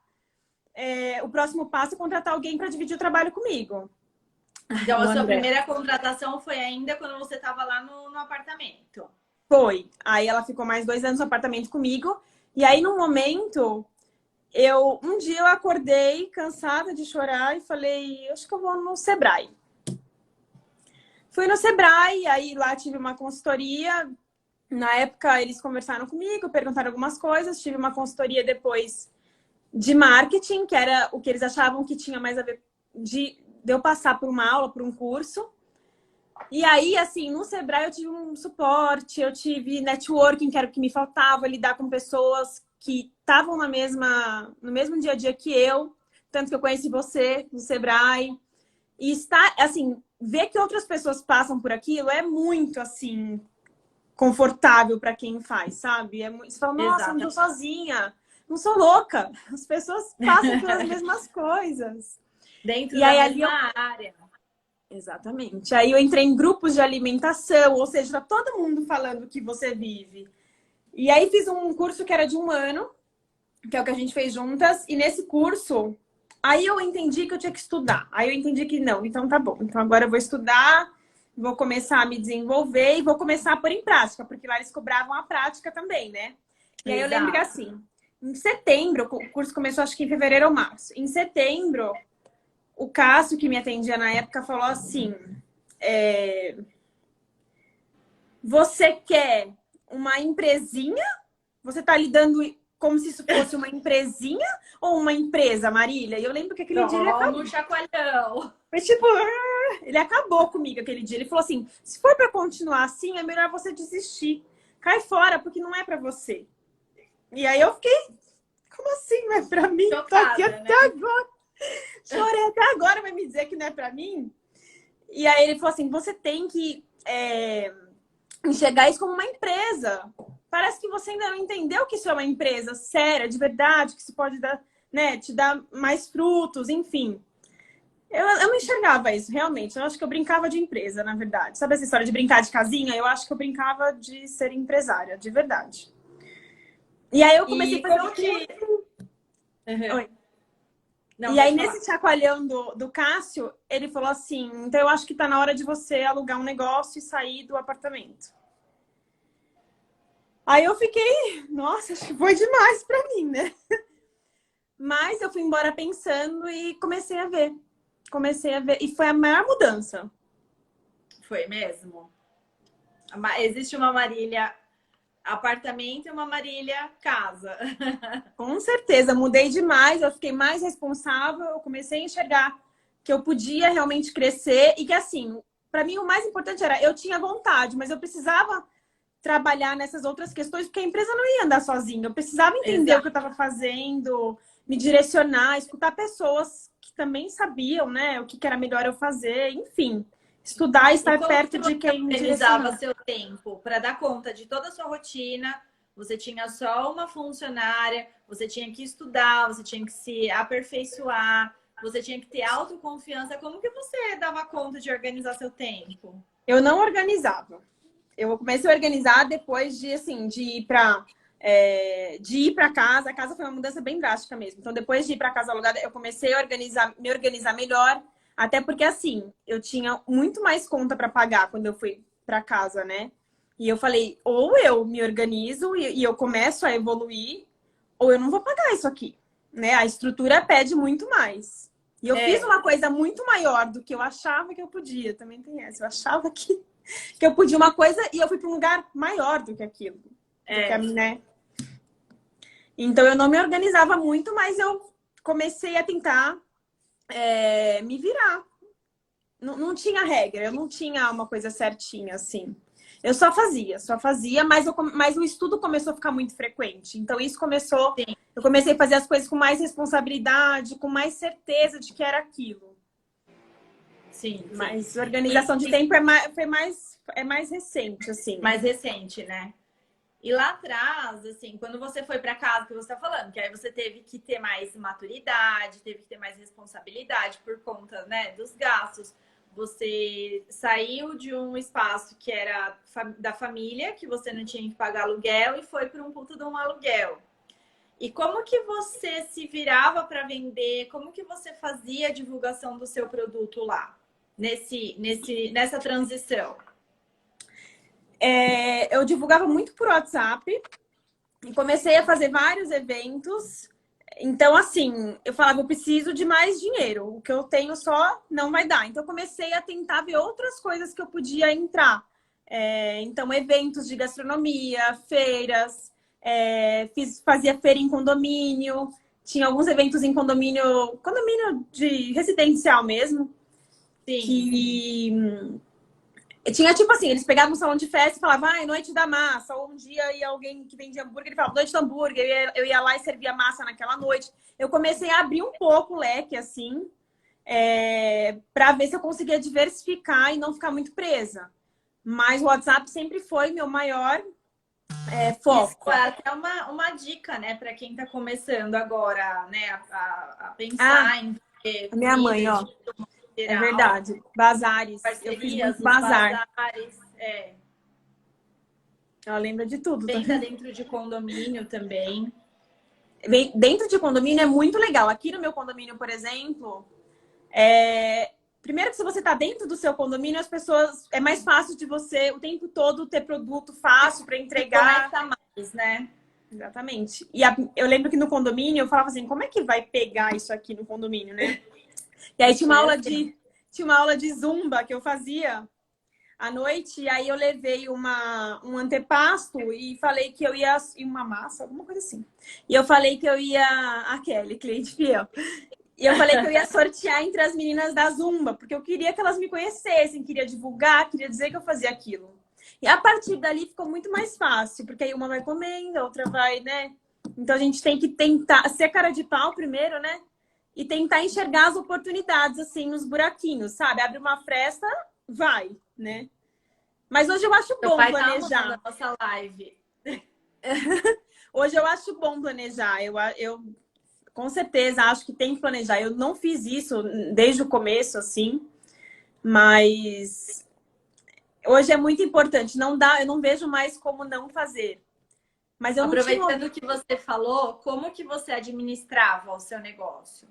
o próximo passo é contratar alguém para dividir o trabalho comigo. Então, O a sua André. primeira contratação foi ainda quando você estava lá no apartamento. Foi. Aí ela ficou mais 2 anos no apartamento comigo. E aí, num momento, um dia eu acordei cansada de chorar e falei: acho que eu vou no Sebrae. Fui no Sebrae, aí lá tive uma consultoria. Na época, eles conversaram comigo, perguntaram algumas coisas. Tive uma consultoria depois de marketing, que era o que eles achavam que tinha mais a ver de eu passar por uma aula, por um curso. E aí, assim, no Sebrae eu tive um suporte, eu tive networking, que era o que me faltava, lidar com pessoas que estavam no mesmo dia a dia que eu, tanto que eu conheci você no Sebrae. E estar, assim, ver que outras pessoas passam por aquilo é muito, assim, confortável para quem faz, sabe? Você fala, nossa, eu não tô Exatamente. sozinha, não sou louca, as pessoas passam pelas mesmas coisas. Dentro E da aí ali eu mesma área. Exatamente. Aí eu entrei em grupos de alimentação, ou seja, tá todo mundo falando o que você vive. E aí fiz um curso que era de 1 ano, que é o que a gente fez juntas, e nesse curso, aí eu entendi que eu tinha que estudar. Aí eu entendi que não, então tá bom. Então agora eu vou estudar, vou começar a me desenvolver e vou começar a pôr em prática, porque lá eles cobravam a prática também, né? E aí eu lembro que Exato. assim, em setembro, o curso começou acho que em fevereiro ou março. Em setembro, o Cássio, que me atendia na época, falou assim: você quer uma empresinha? Você está lidando como se isso fosse uma empresinha ou uma empresa, Marília. E eu lembro que aquele dia ele acabou. No chacoalhão. Foi tipo, ele acabou comigo aquele dia. Ele falou assim, se for pra continuar assim, é melhor você desistir. Cai fora, porque não é pra você. E aí eu fiquei, como assim não é pra mim? Chocada, tô aqui né? até agora. Chorei até agora, vai me dizer que não é pra mim? E aí ele falou assim, você tem que enxergar isso como uma empresa. Parece que você ainda não entendeu que isso é uma empresa séria, de verdade, que isso pode dar, né, te dar mais frutos, enfim. Eu não enxergava isso, realmente. Eu acho que eu brincava de empresa, na verdade. Sabe essa história de brincar de casinha? Eu acho que eu brincava de ser empresária, de verdade. E aí eu comecei a fazer como que... Uhum. Oi. Não, E aí, pode falar. nesse chacoalhão do Cássio, ele falou assim, então eu acho que tá na hora de você alugar um negócio e sair do apartamento. Aí eu fiquei, nossa, acho que foi demais pra mim, né? Mas eu fui embora pensando e comecei a ver. E foi a maior mudança. Foi mesmo? Existe uma Marília apartamento e uma Marília casa. Com certeza, mudei demais, eu fiquei mais responsável, eu comecei a enxergar que eu podia realmente crescer e que, assim, para mim o mais importante era, eu tinha vontade, mas eu precisava trabalhar nessas outras questões, porque a empresa não ia andar sozinha. Eu precisava entender o que eu estava fazendo, me direcionar, escutar pessoas que também sabiam, né, o que era melhor eu fazer, enfim. Estudar e estar perto de quem me organizava direcionar. seu tempo para dar conta de toda a sua rotina? Você tinha só uma funcionária, você tinha que estudar, você tinha que se aperfeiçoar, você tinha que ter autoconfiança. Como que você dava conta de organizar seu tempo? Eu não organizava. Eu comecei a organizar depois de, assim, de ir para casa. A casa foi uma mudança bem drástica mesmo. Então, depois de ir para casa alugada, eu comecei a me organizar melhor. Até porque, assim, eu tinha muito mais conta para pagar quando eu fui para casa, né? E eu falei, ou eu me organizo e eu começo a evoluir, ou eu não vou pagar isso aqui, né? A estrutura pede muito mais. E eu fiz uma coisa muito maior do que eu achava que eu podia. Também tem essa. Eu achava que eu podia uma coisa e eu fui para um lugar maior do que aquilo. Né? Então, eu não me organizava muito, mas eu comecei a tentar me virar. Não tinha regra, eu não tinha uma coisa certinha, assim. Eu só fazia, mas o estudo começou a ficar muito frequente. Então, isso começou... Sim. Eu comecei a fazer as coisas com mais responsabilidade, com mais certeza de que era aquilo. Sim. Mas organização de tempo é mais recente, assim. Mais recente, né? E lá atrás, assim, quando você foi para casa, que você tá falando, que aí você teve que ter mais maturidade, teve que ter mais responsabilidade por conta, né, dos gastos. Você saiu de um espaço que era da família, que você não tinha que pagar aluguel, e foi para um puto de um aluguel. E como que você se virava para vender? Como que você fazia a divulgação do seu produto lá, nessa transição? Eu divulgava muito por WhatsApp e comecei a fazer vários eventos. Então, assim, eu falava, eu preciso de mais dinheiro. O que eu tenho só não vai dar. Então, eu comecei a tentar ver outras coisas que eu podia entrar. Então, eventos de gastronomia, feiras, fazia feira em condomínio. Tinha alguns eventos em condomínio de residencial mesmo. Sim. Que tinha tipo assim, eles pegavam um salão de festa e falavam, noite da massa. Ou um dia ia alguém que vendia hambúrguer, ele falava, noite do hambúrguer. Eu ia lá e servia massa naquela noite. Eu comecei a abrir um pouco o leque, assim, para ver se eu conseguia diversificar e não ficar muito presa. Mas o WhatsApp sempre foi meu maior foco. Isso é até uma dica, né, para quem está começando agora, né, a pensar em a minha mãe, ó. É verdade. Bazares. Eu fiz muito bazar. Bazares, Ela lembra de tudo. Venda dentro de condomínio também. Dentro de condomínio é muito legal. Aqui no meu condomínio, por exemplo, primeiro que se você está dentro do seu condomínio, as pessoas... É mais fácil de você, o tempo todo, ter produto fácil para entregar. Conecta mais, né? Exatamente. E eu lembro que no condomínio, eu falava assim, como é que vai pegar isso aqui no condomínio, né? E aí tinha uma aula de zumba que eu fazia. à noite, e aí eu levei um antepasto e falei que eu ia... E uma massa, alguma coisa assim. E eu falei que eu ia... A Kelly, cliente fiel. E eu falei que eu ia sortear entre as meninas da Zumba, porque eu queria que elas me conhecessem, queria divulgar, queria dizer que eu fazia aquilo. E a partir dali ficou muito mais fácil, porque aí uma vai comendo, a outra vai, né? Então a gente tem que tentar ser cara de pau primeiro, né? E tentar enxergar as oportunidades, assim, nos buraquinhos, sabe? Abre uma fresta, vai, né? Mas hoje eu acho Meu bom pai planejar. tá nossa live. Hoje eu acho bom planejar. Eu com certeza acho que tem que planejar. Eu não fiz isso desde o começo, assim, mas hoje é muito importante. Não dá, eu não vejo mais como não fazer. Mas eu não tinha... Aproveitando o que você falou, como que você administrava o seu negócio?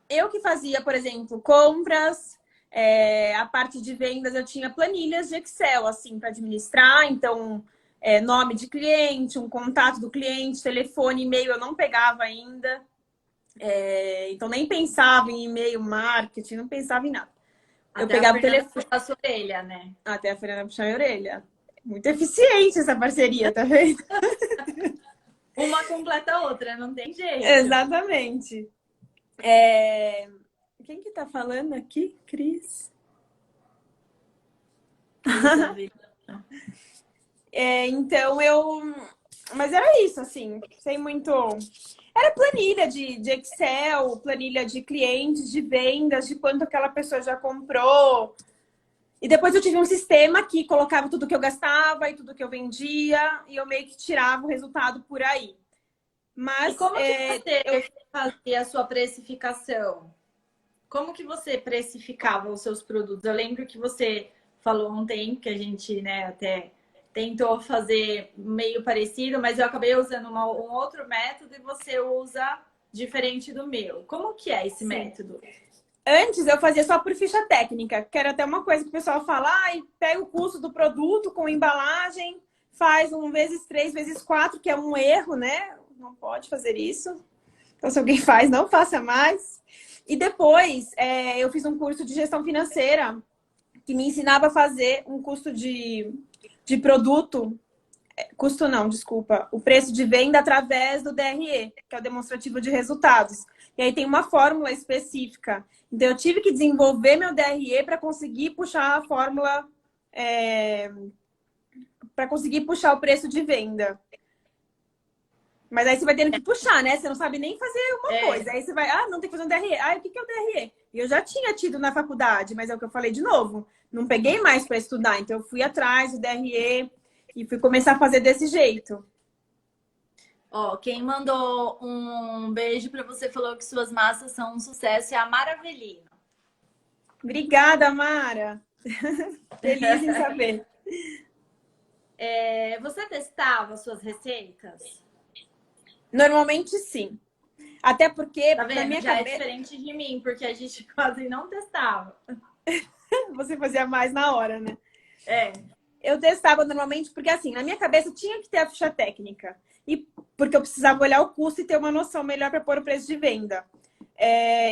Eu que fazia, por exemplo, compras, a parte de vendas, eu tinha planilhas de Excel, assim, para administrar. Então, nome de cliente, um contato do cliente, telefone, e-mail, eu não pegava ainda. Então, nem pensava em e-mail, marketing, não pensava em nada. Eu Até pegava a o Fernanda telefone. puxar a sua orelha, né? Até a Fernanda puxar minha orelha. Muito eficiente essa parceria, tá vendo? Uma completa a outra, não tem jeito. Exatamente. Quem que tá falando aqui? Cris. Então eu... Mas era isso, assim, sem muito... Era planilha de Excel, planilha de clientes, de vendas, de quanto aquela pessoa já comprou. E depois eu tive um sistema que colocava tudo que eu gastava e tudo que eu vendia, e eu meio que tirava o resultado por aí. Mas E como que você fazia a sua precificação? Como que você precificava os seus produtos? Eu lembro que você falou um tempo que a gente, né, até tentou fazer meio parecido, mas eu acabei usando um outro método e você usa diferente do meu. Como que é esse método? Antes eu fazia só por ficha técnica, que era até uma coisa que o pessoal fala, pega o custo do produto com embalagem, faz 1 vezes 3 vezes 4, que é um erro, né? Não pode fazer isso. Então, se alguém faz, não faça mais. E depois eu fiz um curso de gestão financeira que me ensinava a fazer um custo de produto. Custo não, desculpa. O preço de venda através do DRE, que é o demonstrativo de resultados. E aí tem uma fórmula específica. Então, eu tive que desenvolver meu DRE para conseguir puxar a fórmula, para conseguir puxar o preço de venda. Mas aí você vai tendo que puxar, né? Você não sabe nem fazer uma coisa. Aí você vai, não, tem que fazer um DRE. O que é o DRE? E eu já tinha tido na faculdade, mas é o que eu falei de novo. Não peguei mais para estudar. Então, eu fui atrás do DRE e fui começar a fazer desse jeito. Ó, quem mandou um beijo para você falou que suas massas são um sucesso é a Maravelino. Obrigada, Mara. Feliz em saber. Você testava suas receitas? Normalmente, sim. Até porque, Tá vendo? na minha Já cabeça... é diferente de mim, porque a gente quase não testava. Você fazia mais na hora, né? É. Eu testava normalmente porque, assim, na minha cabeça tinha que ter a ficha técnica. E porque eu precisava olhar o custo e ter uma noção melhor para pôr o preço de venda.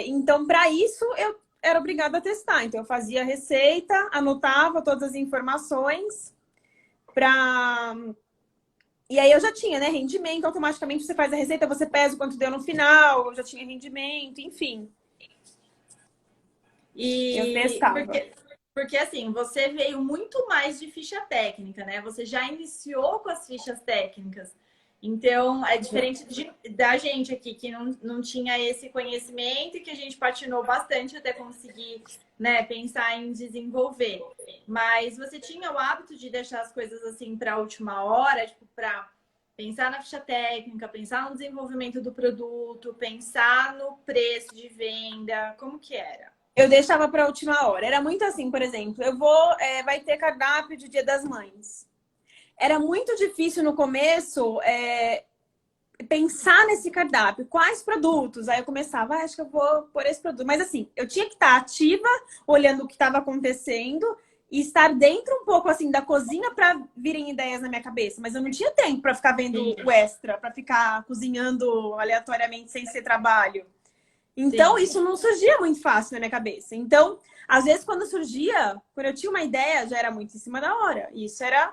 Então, para isso, eu era obrigada a testar. Então, eu fazia a receita, anotava todas as informações E aí eu já tinha, né, rendimento. Automaticamente você faz a receita, você pesa o quanto deu no final, eu já tinha rendimento, enfim. E eu testava. Porque assim, você veio muito mais de ficha técnica, né? Você já iniciou com as fichas técnicas. Então, é diferente da gente aqui, que não tinha esse conhecimento e que a gente patinou bastante até conseguir, né, pensar em desenvolver. Mas você tinha o hábito de deixar as coisas assim para a última hora, tipo, para pensar na ficha técnica, pensar no desenvolvimento do produto, pensar no preço de venda, como que era? Eu deixava para a última hora. Era muito assim, por exemplo, vai ter cardápio de Dia das Mães. Era muito difícil no começo pensar nesse cardápio. Quais produtos? Aí eu começava, acho que eu vou pôr esse produto. Mas assim, eu tinha que estar ativa, olhando o que estava acontecendo e estar dentro um pouco assim da cozinha para virem ideias na minha cabeça. Mas eu não tinha tempo para ficar vendo o extra, para ficar cozinhando aleatoriamente sem ser trabalho. Então, isso não surgia muito fácil na minha cabeça. Então, Às vezes, quando surgia, quando eu tinha uma ideia, já era muito em cima da hora. E isso era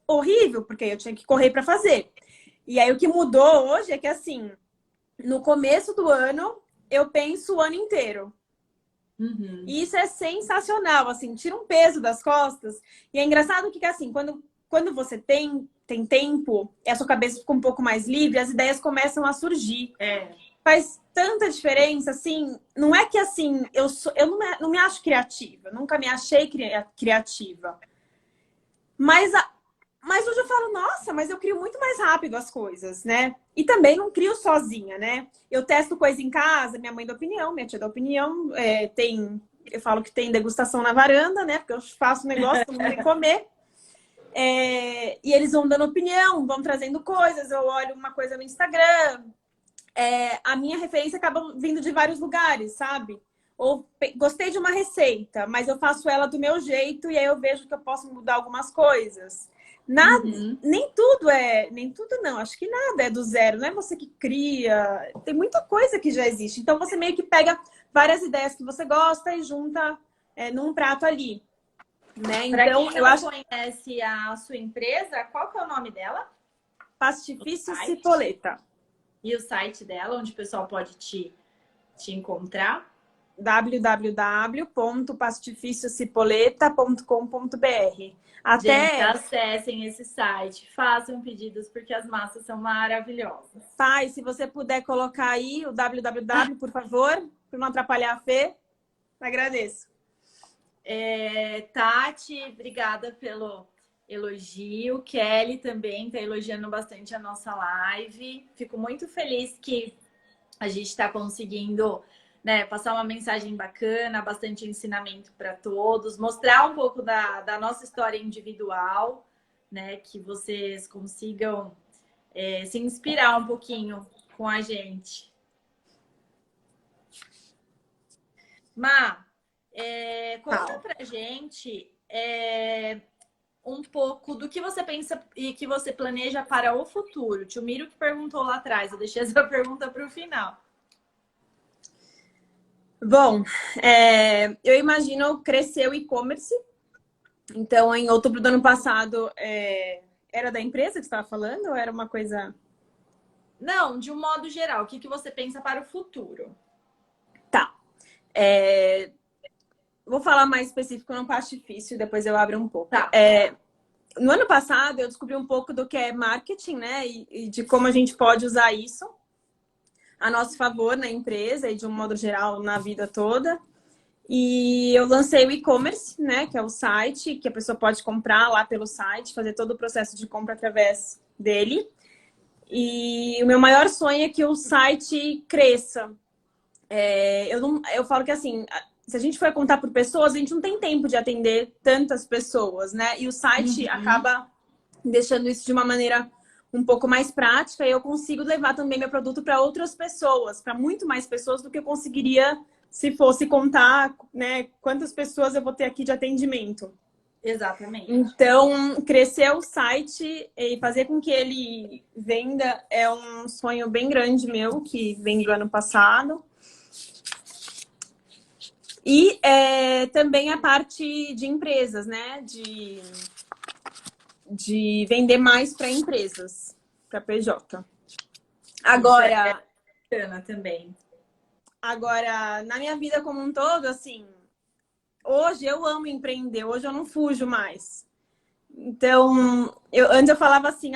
horrível, porque eu tinha que correr para fazer. E aí, o que mudou hoje é que, assim, no começo do ano, eu penso o ano inteiro. Uhum. E isso é sensacional, assim, tira um peso das costas. E é engraçado que, assim, quando você tem tempo, e a sua cabeça fica um pouco mais livre, as ideias começam a surgir. É. Faz tanta diferença, assim, não é que, assim, eu não me acho criativa, nunca me achei criativa. Mas, mas hoje eu falo, nossa, mas eu crio muito mais rápido as coisas, né? E também não crio sozinha, né? Eu testo coisa em casa, minha mãe dá opinião, minha tia dá opinião, eu falo que tem degustação na varanda, né? Porque eu faço um negócio, todo mundo tem que comer. E eles vão dando opinião, vão trazendo coisas, eu olho uma coisa no Instagram. A minha referência acaba vindo de vários lugares, sabe? Ou gostei de uma receita, mas eu faço ela do meu jeito e aí eu vejo que eu posso mudar algumas coisas. Nada, nem tudo não, acho que nada é do zero, não é você que cria, tem muita coisa que já existe. Então você meio que pega várias ideias que você gosta e junta num prato ali, né? Então eu acho que conhece a sua empresa, qual que é o nome dela? Pastifício Cipoleta. E o site dela, onde o pessoal pode te encontrar? www.pastificiocipoleta.com.br. Gente, acessem esse site, façam pedidos, porque as massas são maravilhosas. Pai, se você puder colocar aí o www, por favor, para não atrapalhar a Fê, agradeço. Tati, obrigada pelo elogio. Kelly também está elogiando bastante a nossa live. Fico muito feliz que a gente está conseguindo, né, passar uma mensagem bacana, bastante ensinamento para todos, mostrar um pouco da nossa história individual, né, que vocês consigam se inspirar um pouquinho com a gente. Má, conta pra gente um pouco do que você pensa e que você planeja para o futuro. Tio Miro que perguntou lá atrás, eu deixei essa pergunta para o final. Bom, eu imagino crescer o e-commerce. Então, em outubro do ano passado, era da empresa que você estava falando ou era uma coisa... Não, de um modo geral, o que você pensa para o futuro? Tá. Vou falar mais específico no Pastifício, depois eu abro um pouco. Tá. No ano passado, eu descobri um pouco do que é marketing, né? E de como a gente pode usar isso a nosso favor na empresa e, de um modo geral, na vida toda. E eu lancei o e-commerce, né? Que é o site, que a pessoa pode comprar lá pelo site, fazer todo o processo de compra através dele. E o meu maior sonho é que o site cresça. Eu falo que, assim, se a gente for contar por pessoas, a gente não tem tempo de atender tantas pessoas, né? E o site acaba deixando isso de uma maneira um pouco mais prática e eu consigo levar também meu produto para outras pessoas, para muito mais pessoas do que eu conseguiria se fosse contar, né, quantas pessoas eu vou ter aqui de atendimento. Exatamente. Então, crescer o site e fazer com que ele venda é um sonho bem grande meu, que vem do ano passado. E também a parte de empresas, né? De vender mais para empresas, para PJ. Agora, bacana também. Agora, na minha vida como um todo, assim, hoje eu amo empreender, hoje eu não fujo mais. Então, antes eu falava assim,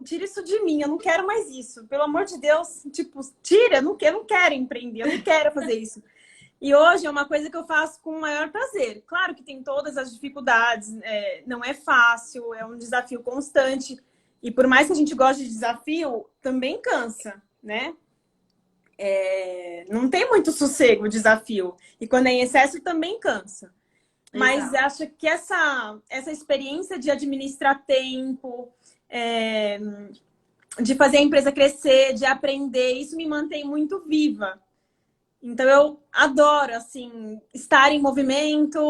tira isso de mim, eu não quero mais isso. Pelo amor de Deus, tipo, tira, eu não quero empreender, eu não quero fazer isso. E hoje é uma coisa que eu faço com o maior prazer. Claro que tem todas as dificuldades, não é fácil, é um desafio constante. E por mais que a gente goste de desafio, também cansa, né? Não tem muito sossego o desafio. E quando é em excesso, também cansa. Mas acho que essa experiência de administrar tempo, de fazer a empresa crescer, de aprender, isso me mantém muito viva. Então, eu adoro, assim, estar em movimento,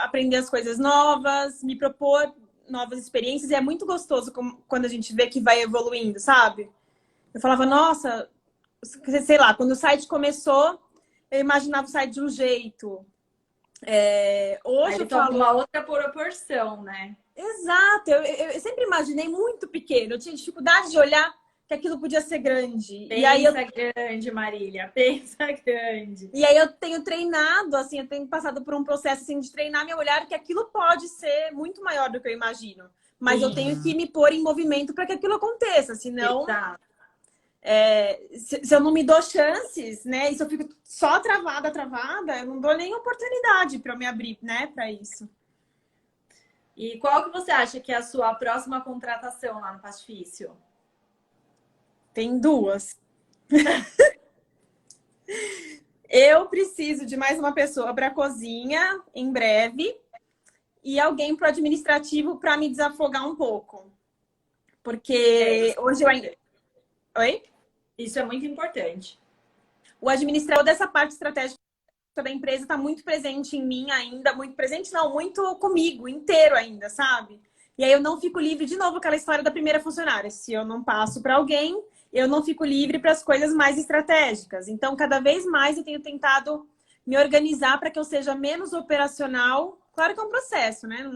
aprender as coisas novas, me propor novas experiências. E é muito gostoso quando a gente vê que vai evoluindo, sabe? Eu falava, nossa, sei lá, quando o site começou, eu imaginava o site de um jeito. Aí Hoje ele eu toma falo... uma outra proporção, né? Exato, eu sempre imaginei muito pequeno. Eu tinha dificuldade de olhar que aquilo podia ser grande. Pensa grande, Marília, pensa grande. E aí eu tenho treinado, assim, eu tenho passado por um processo assim, de treinar meu olhar que aquilo pode ser muito maior do que eu imagino. Mas eu tenho que Sim, me pôr em movimento para que aquilo aconteça, senão, exato. se eu não me dou chances, né? E se eu fico só travada, eu não dou nem oportunidade para eu me abrir, né, para isso. E qual que você acha que é a sua próxima contratação lá no Pastifício? Tem duas. Eu preciso de mais uma pessoa para a cozinha em breve e alguém para o administrativo para me desafogar um pouco. Porque Isso é hoje eu ainda. importante. Oi? Isso é muito importante. O administrador dessa parte estratégica da empresa está muito presente em mim ainda, muito presente não, muito comigo, inteiro ainda, sabe? E aí eu não fico livre, de novo, aquela história da primeira funcionária. Se eu não passo para alguém, eu não fico livre para as coisas mais estratégicas. Então, cada vez mais eu tenho tentado me organizar para que eu seja menos operacional. Claro que é um processo, né?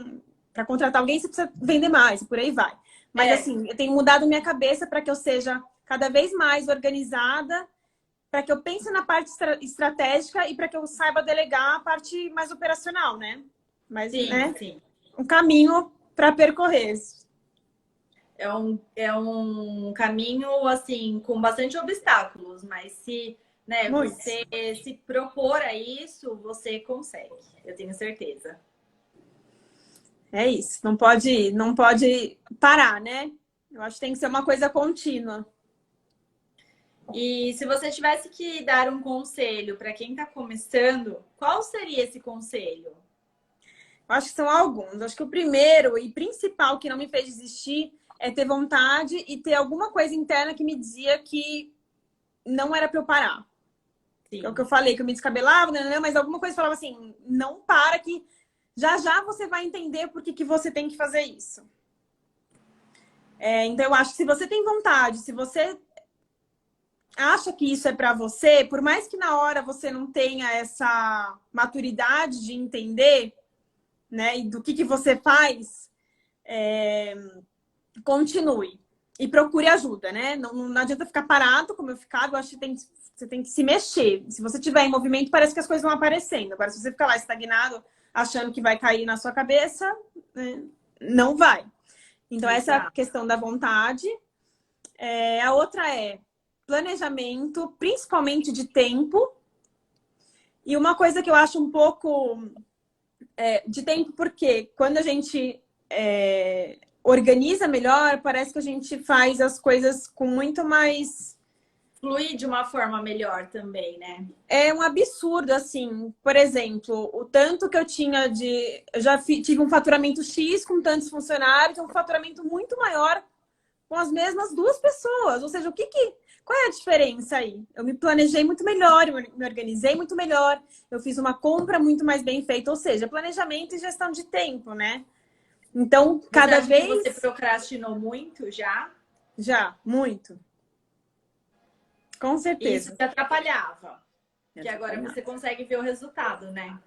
Para contratar alguém, você precisa vender mais, e por aí vai. Mas, É, assim, eu tenho mudado minha cabeça para que eu seja cada vez mais organizada, para que eu pense na parte estratégica e para que eu saiba delegar a parte mais operacional, né? Mas, sim, né? sim. Um caminho para percorrer. É um caminho, assim, com bastante obstáculos, mas se, né, Muitos. você se propor a isso, você consegue. Eu tenho certeza. É isso. Não pode parar, né? Eu acho que tem que ser uma coisa contínua. E se você tivesse que dar um conselho para quem está começando, qual seria esse conselho? Eu acho que são alguns. Eu acho que o primeiro e principal que não me fez desistir é ter vontade e ter alguma coisa interna que me dizia que não era para eu parar. É o que Sim, eu falei, que eu me descabelava, né? Mas alguma coisa falava assim, não para que já já você vai entender por que, que você tem que fazer isso. Então eu acho que se você tem vontade, se você acha que isso é para você, por mais que na hora você não tenha essa maturidade de entender, né, e do que você faz, continue. E procure ajuda, né? Não adianta ficar parado, como eu ficava. Eu acho que você tem que se mexer. Se você estiver em movimento, parece que as coisas vão aparecendo. Agora, se você ficar lá estagnado, achando que vai cair na sua cabeça, né, não vai. Então, essa é a exato. questão da vontade. A outra é planejamento, principalmente de tempo. E uma coisa que eu acho um pouco de tempo, porque quando a gente organiza melhor, parece que a gente faz as coisas com muito mais. Fluir de uma forma melhor também, né? É um absurdo, assim. Por exemplo, o tanto que eu tinha de. Eu já tive um faturamento X com tantos funcionários, um faturamento muito maior com as mesmas duas pessoas. Ou seja, qual é a diferença aí? Eu me planejei muito melhor, eu me organizei muito melhor, eu fiz uma compra muito mais bem feita. Ou seja, planejamento e gestão de tempo, né? Então, Você cada acha que você vez. procrastinou muito já? Já, muito. Com E isso certeza. te atrapalhava? Me Que agora atrapalhar. você consegue ver o resultado, né?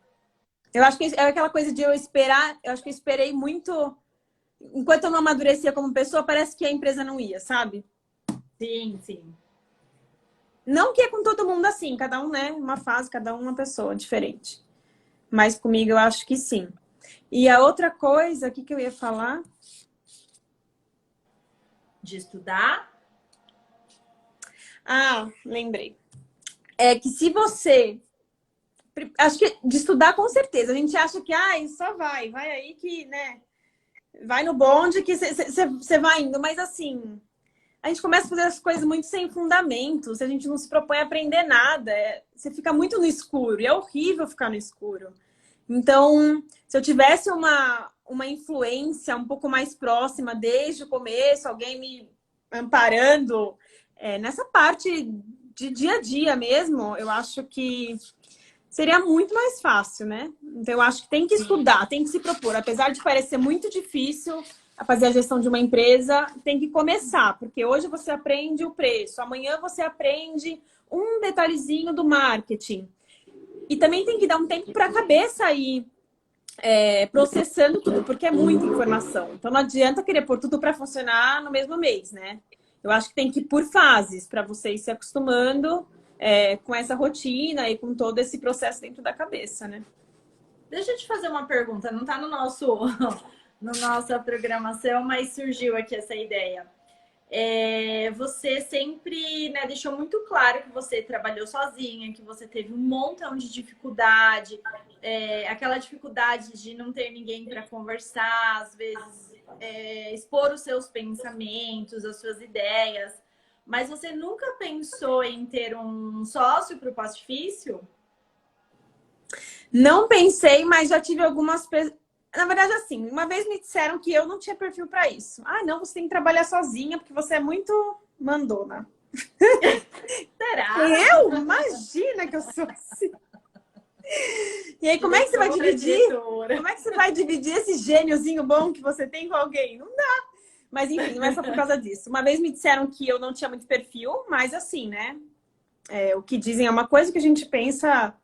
Eu acho que é aquela coisa de eu esperar. Eu acho que eu esperei muito. Enquanto eu não amadurecia como pessoa, parece que a empresa não ia, sabe? Sim, sim. Não que é com todo mundo assim, cada um, né? Uma fase, cada um uma pessoa diferente. Mas comigo eu acho que sim. E a outra coisa, o que eu ia falar? De estudar? Ah, lembrei. É que se você. Acho que de estudar com certeza. A gente acha que, só vai aí que, né? Vai no bonde que você vai indo. Mas assim, a gente começa a fazer as coisas muito sem fundamento. Se a gente não se propõe a aprender nada, você fica muito no escuro. E é horrível ficar no escuro. Então, se eu tivesse uma influência um pouco mais próxima desde o começo, alguém me amparando nessa parte de dia a dia mesmo, eu acho que seria muito mais fácil, né? Então, eu acho que tem que Sim. estudar, tem que se propor. Apesar de parecer muito difícil a fazer a gestão de uma empresa, tem que começar, porque hoje você aprende o preço, amanhã você aprende um detalhezinho do marketing. E também tem que dar um tempo para a cabeça ir processando tudo, porque é muita informação. Então não adianta querer pôr tudo para funcionar no mesmo mês, né? Eu acho que tem que ir por fases para você ir se acostumando com essa rotina e com todo esse processo dentro da cabeça, né? Deixa eu te fazer uma pergunta, não está no nosso, no nossa programação, mas surgiu aqui essa ideia. Você sempre, né, deixou muito claro que você trabalhou sozinha, que você teve um montão de dificuldade, aquela dificuldade de não ter ninguém para conversar, às vezes expor os seus pensamentos, as suas ideias. Mas você nunca pensou em ter um sócio para o pós-difícil? Não pensei, mas já tive algumas. Na verdade, assim, uma vez me disseram que eu não tinha perfil para isso. Ah, não, você tem que trabalhar sozinha porque você é muito mandona. Será? Eu? Imagina que eu sou assim. E aí, como é que você vai dividir? Como é que você vai dividir esse gêniozinho bom que você tem com alguém? Não dá. Mas enfim, não é só por causa disso. Uma vez me disseram que eu não tinha muito perfil, mas assim, né? O que dizem é uma coisa, que a gente pensa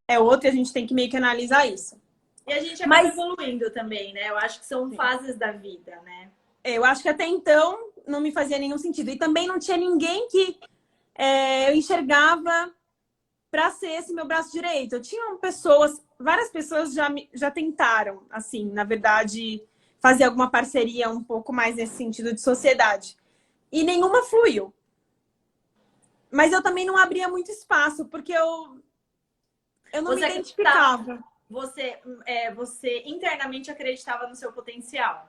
é outra, e a gente tem que meio que analisar isso. E a gente acaba evoluindo também, né? Eu acho que são fases da vida, né? Eu acho que até então não me fazia nenhum sentido. E também não tinha ninguém que eu enxergava para ser esse meu braço direito. Eu tinha pessoas, várias pessoas já tentaram, assim, na verdade, fazer alguma parceria um pouco mais nesse sentido de sociedade. E nenhuma fluiu. Mas eu também não abria muito espaço, porque eu não me identificava. Você internamente acreditava no seu potencial.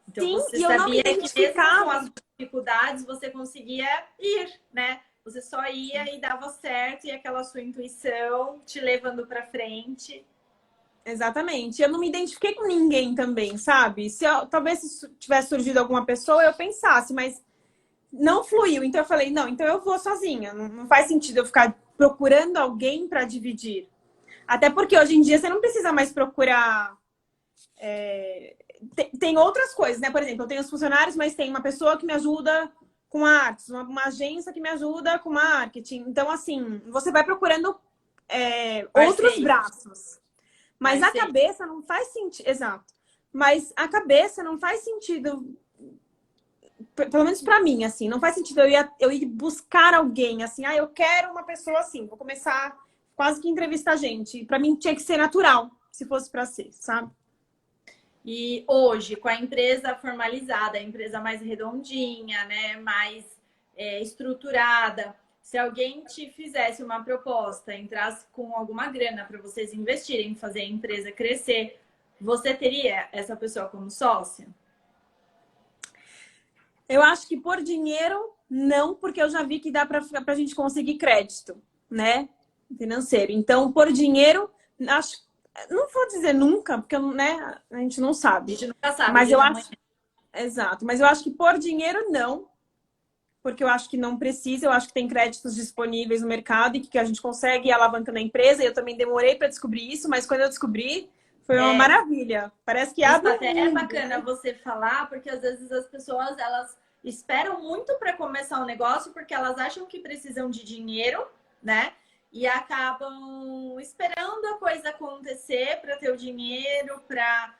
Então, Sim, você e eu não me sabia que mesmo com identificava. as dificuldades, você conseguia ir, né? Você só ia e dava certo, e aquela sua intuição te levando para frente. Exatamente. Eu não me identifiquei com ninguém também, sabe? Talvez se tivesse surgido alguma pessoa, eu pensasse, mas não fluiu. Então eu falei, não, então eu vou sozinha. Não faz sentido eu ficar procurando alguém para dividir. Até porque hoje em dia você não precisa mais procurar. Tem outras coisas, né? Por exemplo, eu tenho os funcionários, mas tem uma pessoa que me ajuda com artes, uma agência que me ajuda com marketing. Então, assim, você vai procurando outros braços. Mas a cabeça não faz sentido. Exato. Mas a cabeça não faz sentido. Pelo menos pra mim, assim, não faz sentido eu ir buscar alguém, assim, eu quero uma pessoa assim, vou começar quase que entrevistar gente. Pra mim tinha que ser natural, se fosse pra ser, sabe? E hoje, com a empresa formalizada, a empresa mais redondinha, né, mais estruturada, se alguém te fizesse uma proposta, entrasse com alguma grana para vocês investirem, fazer a empresa crescer, você teria essa pessoa como sócia? Eu acho que por dinheiro, não, porque eu já vi que dá pra gente conseguir crédito, né? Financeiro. Então, por dinheiro, acho. Não vou dizer nunca, porque né, a gente não sabe. A gente nunca sabe. Mas eu acho. Exato. Mas eu acho que por dinheiro, não. Porque eu acho que não precisa. Eu acho que tem créditos disponíveis no mercado e que a gente consegue ir alavancando a empresa. E eu também demorei para descobrir isso, mas quando eu descobri, foi uma maravilha. Parece que abre até mundo, é bacana, né? você falar, porque às vezes as pessoas elas esperam muito para começar um negócio porque elas acham que precisam de dinheiro, né? E acabam esperando a coisa acontecer para ter o dinheiro, para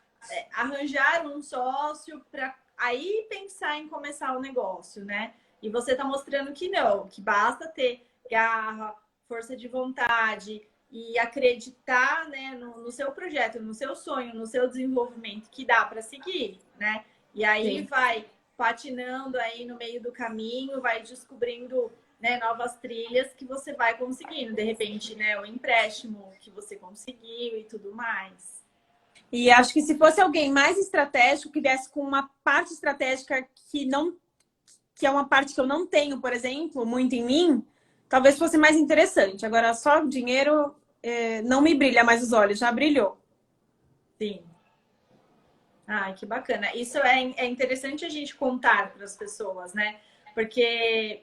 arranjar um sócio, para aí pensar em começar o negócio, né? E você está mostrando que não, que basta ter garra, força de vontade, e acreditar, né, no seu projeto, no seu sonho, no seu desenvolvimento, que dá para seguir, né? E aí vai patinando aí no meio do caminho, vai descobrindo, né, novas trilhas que você vai conseguindo, de repente, né, o empréstimo que você conseguiu e tudo mais. E acho que se fosse alguém mais estratégico, que desse com uma parte estratégica que é uma parte que eu não tenho, por exemplo, muito em mim, talvez fosse mais interessante. Agora, só o dinheiro não me brilha mais os olhos, já brilhou. Sim. Ai, que bacana. Isso é interessante a gente contar para as pessoas, né? Porque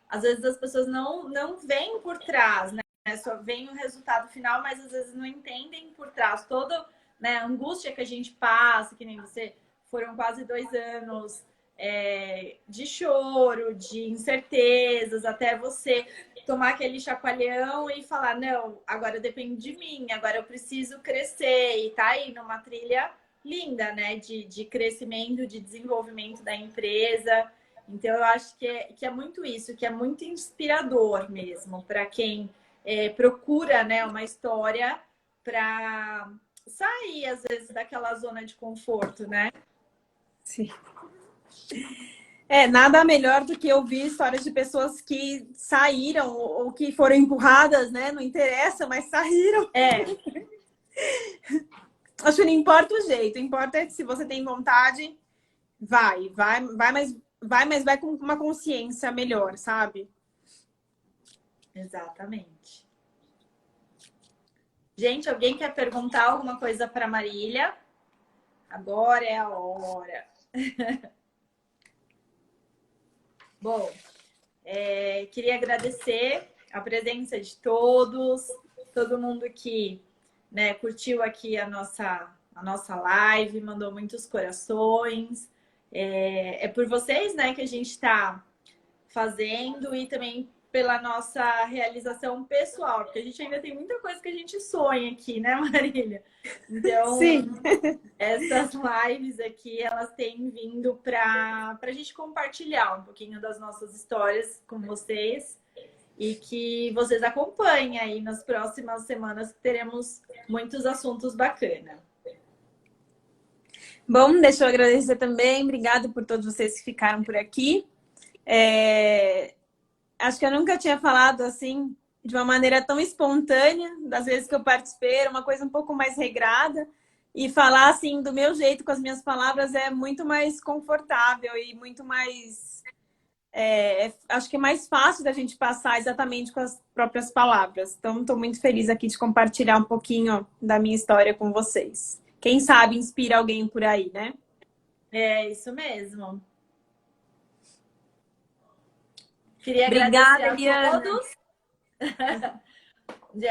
às vezes as pessoas não veem por trás, né? Só veem o resultado final, mas às vezes não entendem por trás toda, né, a angústia que a gente passa, que nem você, foram quase 2 anos de choro, de incertezas, até você tomar aquele chacoalhão e falar, não, agora depende de mim, agora eu preciso crescer. E tá aí numa trilha linda, né? De crescimento, de desenvolvimento da empresa. Então, eu acho que é muito isso, que é muito inspirador mesmo para quem procura, né, uma história para sair, às vezes, daquela zona de conforto, né? Sim. Nada melhor do que ouvir histórias de pessoas que saíram ou que foram empurradas, né? Não interessa, mas saíram. Acho que não importa o jeito, importa é que se você tem vontade, vai, mas vai com uma consciência melhor, sabe? Exatamente. Gente, alguém quer perguntar alguma coisa para Marília? Agora é a hora. Bom, queria agradecer a presença de todos, todo mundo que, né, curtiu aqui a nossa live, mandou muitos corações. É por vocês, né, que a gente está fazendo e também pela nossa realização pessoal, porque a gente ainda tem muita coisa que a gente sonha aqui, né, Marília? Então, sim, essas lives aqui, elas têm vindo para a gente compartilhar um pouquinho das nossas histórias com vocês e que vocês acompanhem aí nas próximas semanas, que teremos muitos assuntos bacanas. Bom, deixa eu agradecer também. Obrigada por todos vocês que ficaram por aqui. Acho que eu nunca tinha falado assim, de uma maneira tão espontânea, das vezes que eu participei, era uma coisa um pouco mais regrada. E falar assim, do meu jeito, com as minhas palavras, é muito mais confortável e muito mais... acho que é mais fácil da gente passar exatamente com as próprias palavras. Então, estou muito feliz aqui de compartilhar um pouquinho da minha história com vocês. Quem sabe inspira alguém por aí, né? É isso mesmo. Queria Obrigada, agradecer a Eliana. todos.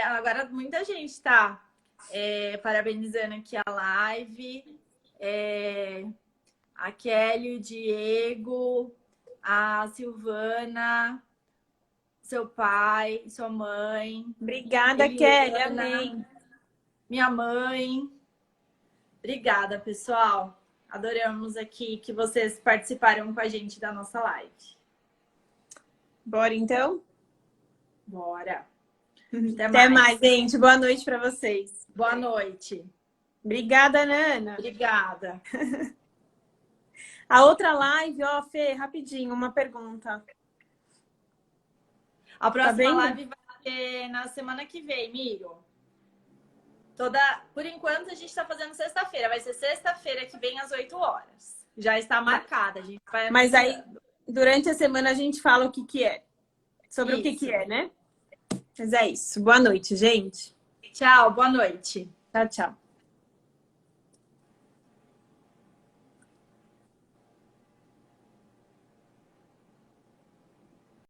Agora muita gente está parabenizando aqui a live. A Kelly, o Diego, a Silvana, seu pai, sua mãe. Obrigada, Eliana, Kelly. Amém. Minha mãe. Obrigada, pessoal. Adoramos aqui que vocês participaram com a gente da nossa live. Bora, então? Bora. Até mais, gente. Boa noite para vocês. Boa noite. Obrigada, Nana. Obrigada. A outra live, ó, Fê, rapidinho, uma pergunta. A próxima live vai ser na semana que vem, Miro. Por enquanto, a gente está fazendo sexta-feira. Vai ser sexta-feira que vem às 8 horas. Já está marcada. A gente vai... Mas aí, durante a semana, a gente fala o que é. Sobre o que é, né? Mas é isso. Boa noite, gente. Tchau, boa noite. Tchau, tchau.